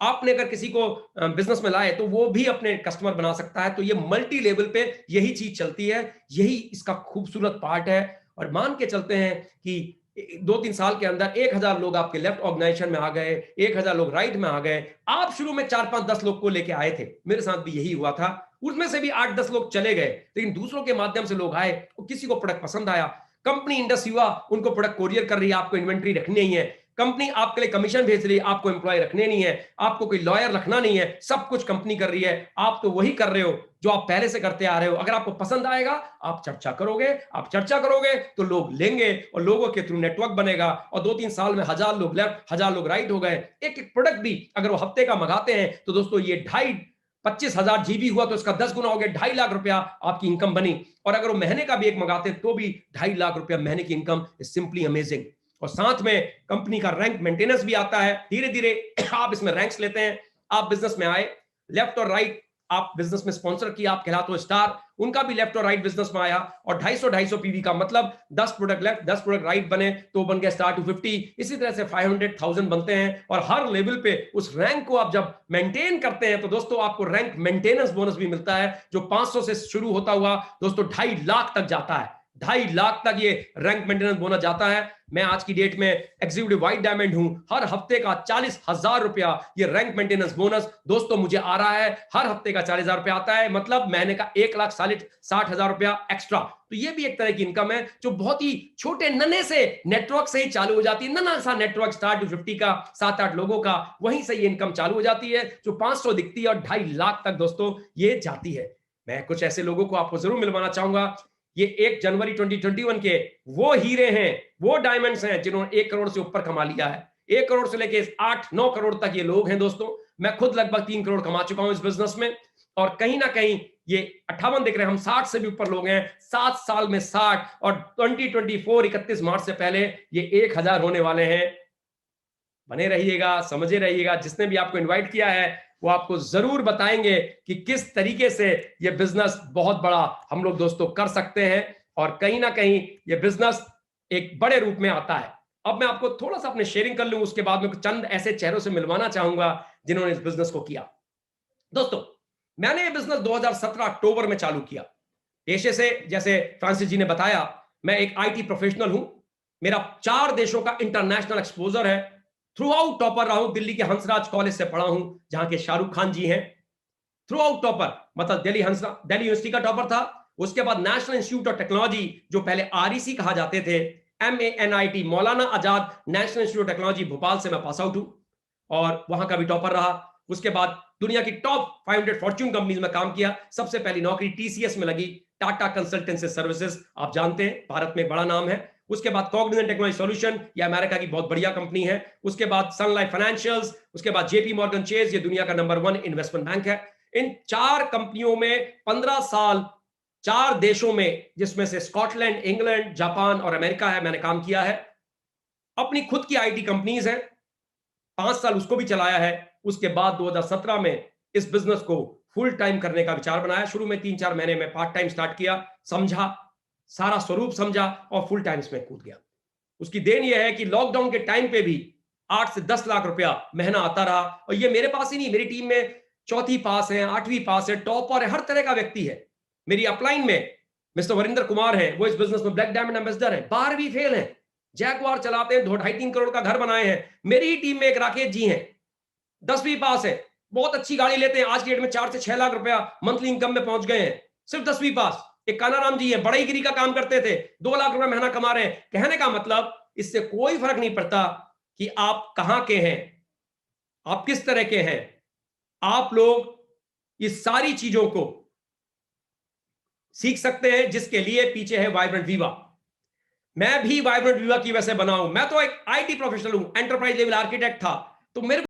आपने अगर किसी को बिजनेस में लाए तो वो भी अपने कस्टमर बना सकता है। तो ये मल्टी लेवल पे यही चीज चलती है, यही इसका खूबसूरत पार्ट है। और मान के चलते हैं कि 2-3 साल के अंदर 1000 लोग आपके लेफ्ट ऑर्गेनाइजेशन में आ गए, 1000 लोग राइट में आ गए। आप शुरू में 4-5-10 लोग को लेके आए थे, मेरे साथ भी यही हुआ था। उसमें से भी 8-10 लोग चले गए, लेकिन दूसरों के माध्यम से लोग आए, किसी को प्रोडक्ट पसंद आया, कंपनी इंडस्ट्री हुआ, उनको प्रोडक्ट कोरियर कर रही है, आपको इन्वेंट्री रखनी नहीं है, कंपनी आपके लिए कमीशन भेज रही है, आपको एम्प्लॉय रखने नहीं है, आपको कोई लॉयर रखना नहीं है, सब कुछ कंपनी कर रही है। आप तो वही कर रहे हो जो आप पहले से करते आ रहे हो। अगर आपको पसंद आएगा, आप चर्चा करोगे, आप चर्चा करोगे तो लोग लेंगे और लोगों के थ्रू नेटवर्क बनेगा। और 2-3 साल में 1000 लोग लेफ्ट, 1000 लोग राइट हो गए। एक एक प्रोडक्ट भी अगर वो हफ्ते का मंगाते हैं तो दोस्तों ये 25,000 जीबी हुआ तो इसका 10 गुना हो गया, 2.5 लाख रुपया आपकी इनकम बनी। और अगर वो महीने का भी एक मंगाते तो भी 2.5 लाख रुपया महीने की इनकम इज सिंपली अमेजिंग। और साथ में कंपनी का रैंक मेंटेनेंस भी आता है। धीरे धीरे आप इसमें रैंक्स लेते हैं। आप बिजनेस में आए, लेफ्ट और राइट आप बिजनेस में स्पॉन्सर किया, आप कहलाते हो स्टार। उनका भी लेफ्ट और राइट बिजनेस में आया और 250 पीवी का मतलब 10 प्रोडक्ट लेफ्ट 10 प्रोडक्ट राइट बने तो बन गया स्टार 250। इसी तरह से 500,000 बनते हैं। और हर लेवल पे उस रैंक को आप जब मेंटेन करते हैं तो दोस्तों आपको रैंक मेंटेनेंस बोनस भी मिलता है, जो 500 से शुरू होता हुआ दोस्तों 2.5 लाख तक जाता है। 2.5 लाख तक ये रैंक मेंटेनेंस बोनस जाता है। मैं आज की डेट में एग्जीक्यूटिव वाइट डायमंड हूं। हर हफ्ते का 40,000 रुपया ये रैंक मेंटेनेंस बोनस दोस्तों मुझे आ रहा है। हर हफ्ते का 40,000 रुपया आता है, मतलब महीने का 1,60,000 रुपया एक्स्ट्रा। तो ये भी एक तरह की इनकम है जो बहुत ही छोटे नन्हे से नेटवर्क से ही चालू हो जाती है। नन्हा सा नेटवर्क स्टार 250 का, 7-8 लोगों का, वहीं से ये इनकम चालू हो जाती है जो 500 दिखती है और 2.5 लाख तक दोस्तों ये जाती है। मैं कुछ ऐसे लोगों को आपको जरूर मिलवाना चाहूंगा। ये 1 जनवरी 2021 के वो हीरे हैं, वो डायमंड्स हैं जिन्होंने 1 करोड़ से ऊपर कमा लिया है। 1 करोड़ से लेके 8-9 करोड़ तक ये लोग हैं दोस्तों। मैं खुद लगभग 3 करोड़ कमा चुका हूं इस बिजनेस में। और कहीं ना कहीं ये 58 दिख रहे हैं, हम 60 से भी ऊपर लोग हैं। 7 साल में 60 और 2024 31 मार्च से पहले ये 1000 होने वाले हैं। बने रहिएगा, समझे रहिएगा। जिसने भी आपको इन्वाइट किया है वो आपको जरूर बताएंगे कि किस तरीके से ये बिजनेस बहुत बड़ा हम लोग दोस्तों कर सकते हैं। और कहीं ना कहीं ये बिजनेस एक बड़े रूप में आता है। अब मैं आपको थोड़ा सा अपने शेयरिंग कर लूं, उसके बाद में चंद ऐसे चेहरों से मिलवाना चाहूंगा जिन्होंने इस बिजनेस को किया। दोस्तों मैंने ये बिजनेस 2017 अक्टूबर में चालू किया। पेशे से, जैसे फ्रांसिस जी ने बताया, मैं एक IT प्रोफेशनल हूं। मेरा 4 देशों का इंटरनेशनल एक्सपोजर है। थ्रू आउट टॉपर रहा हूं, दिल्ली के हंसराज कॉलेज से पढ़ा हूं जहां के शाहरुख खान जी हैं। थ्रू आउट टॉपर मतलब दिल्ली यूनिवर्सिटी का टॉपर था। उसके बाद नेशनल इंस्टीट्यूट ऑफ टेक्नोलॉजी, जो पहले REC कहा जाते थे, MANIT Maulana Azad national institute of technology Bhopal से मैं पास आउट हूं और वहां का भी टॉपर रहा। उसके बाद दुनिया की टॉप 500 फॉर्च्यून कंपनीज में काम किया। सबसे पहली नौकरी TCS में लगी, टाटा कंसल्टेंसी सर्विसेज, आप जानते हैं भारत में बड़ा नाम है। उसके बाद कॉग्निजेंट टेक्नोलॉजी सॉल्यूशन, ये अमेरिका की बहुत बढ़िया कंपनी है। उसके बाद सन लाइफ फाइनेंशियल्स, उसके बाद JP मॉर्गन चेज, ये दुनिया का नंबर 1 इन्वेस्टमेंट बैंक है। इन 4 कंपनियों में 15 साल 4 देशों में, जिसमें से स्कॉटलैंड, इंग्लैंड, जापान और अमेरिका है, मैंने काम किया है। अपनी खुद की IT कंपनीज है, 5 साल उसको भी चलाया है। उसके बाद 2017 में इस बिजनेस को फुल टाइम करने का विचार बनाया। शुरू में 3-4 महीने में पार्ट टाइम स्टार्ट किया, समझा, सारा स्वरूप समझा और फुल टाइम इसमें कूद गया। उसकी देन यह है कि लॉकडाउन के टाइम पे भी 8 से 10 लाख रुपया महीना आता रहा। और ये मेरे पास ही नहीं, मेरी टीम में 4वीं पास है, 8वीं पास है, टॉपर है, हर तरह का व्यक्ति है। मेरी अपलाइन में मिस्टर वरिंदर कुमार है, वो इस बिजनेस में ब्लैक डायमंड एम्बेसडर है, 12वीं फेल है, जैगवार चलाते हैं, 2.5-3 करोड़ का घर बनाए हैं। मेरी ही टीम में एक राकेश जी हैं, 10वीं पास है, बहुत अच्छी गाड़ी लेते हैं, आज की डेट में 4 से 6 लाख रुपया मंथली इनकम में पहुंच गए हैं, सिर्फ 10वीं पास। एक कानाराम जी है, बड़ाईगिरी का काम करते थे, 2 लाख रुपया महीना कमा रहे हैं। कहने का मतलब इससे कोई फर्क नहीं पड़ता कि आप कहां के हैं, आप किस तरह के हैं, आप लोग इस सारी चीजों को सीख सकते हैं, जिसके लिए पीछे है वाइब्रेंट वीवा। मैं भी वाइब्रेंट वीवा की वजह से बना हूं। मैं तो एक आईटी प्रोफेशनल हूं, एंटरप्राइज लेवल आर्किटेक्ट था, तो मेरे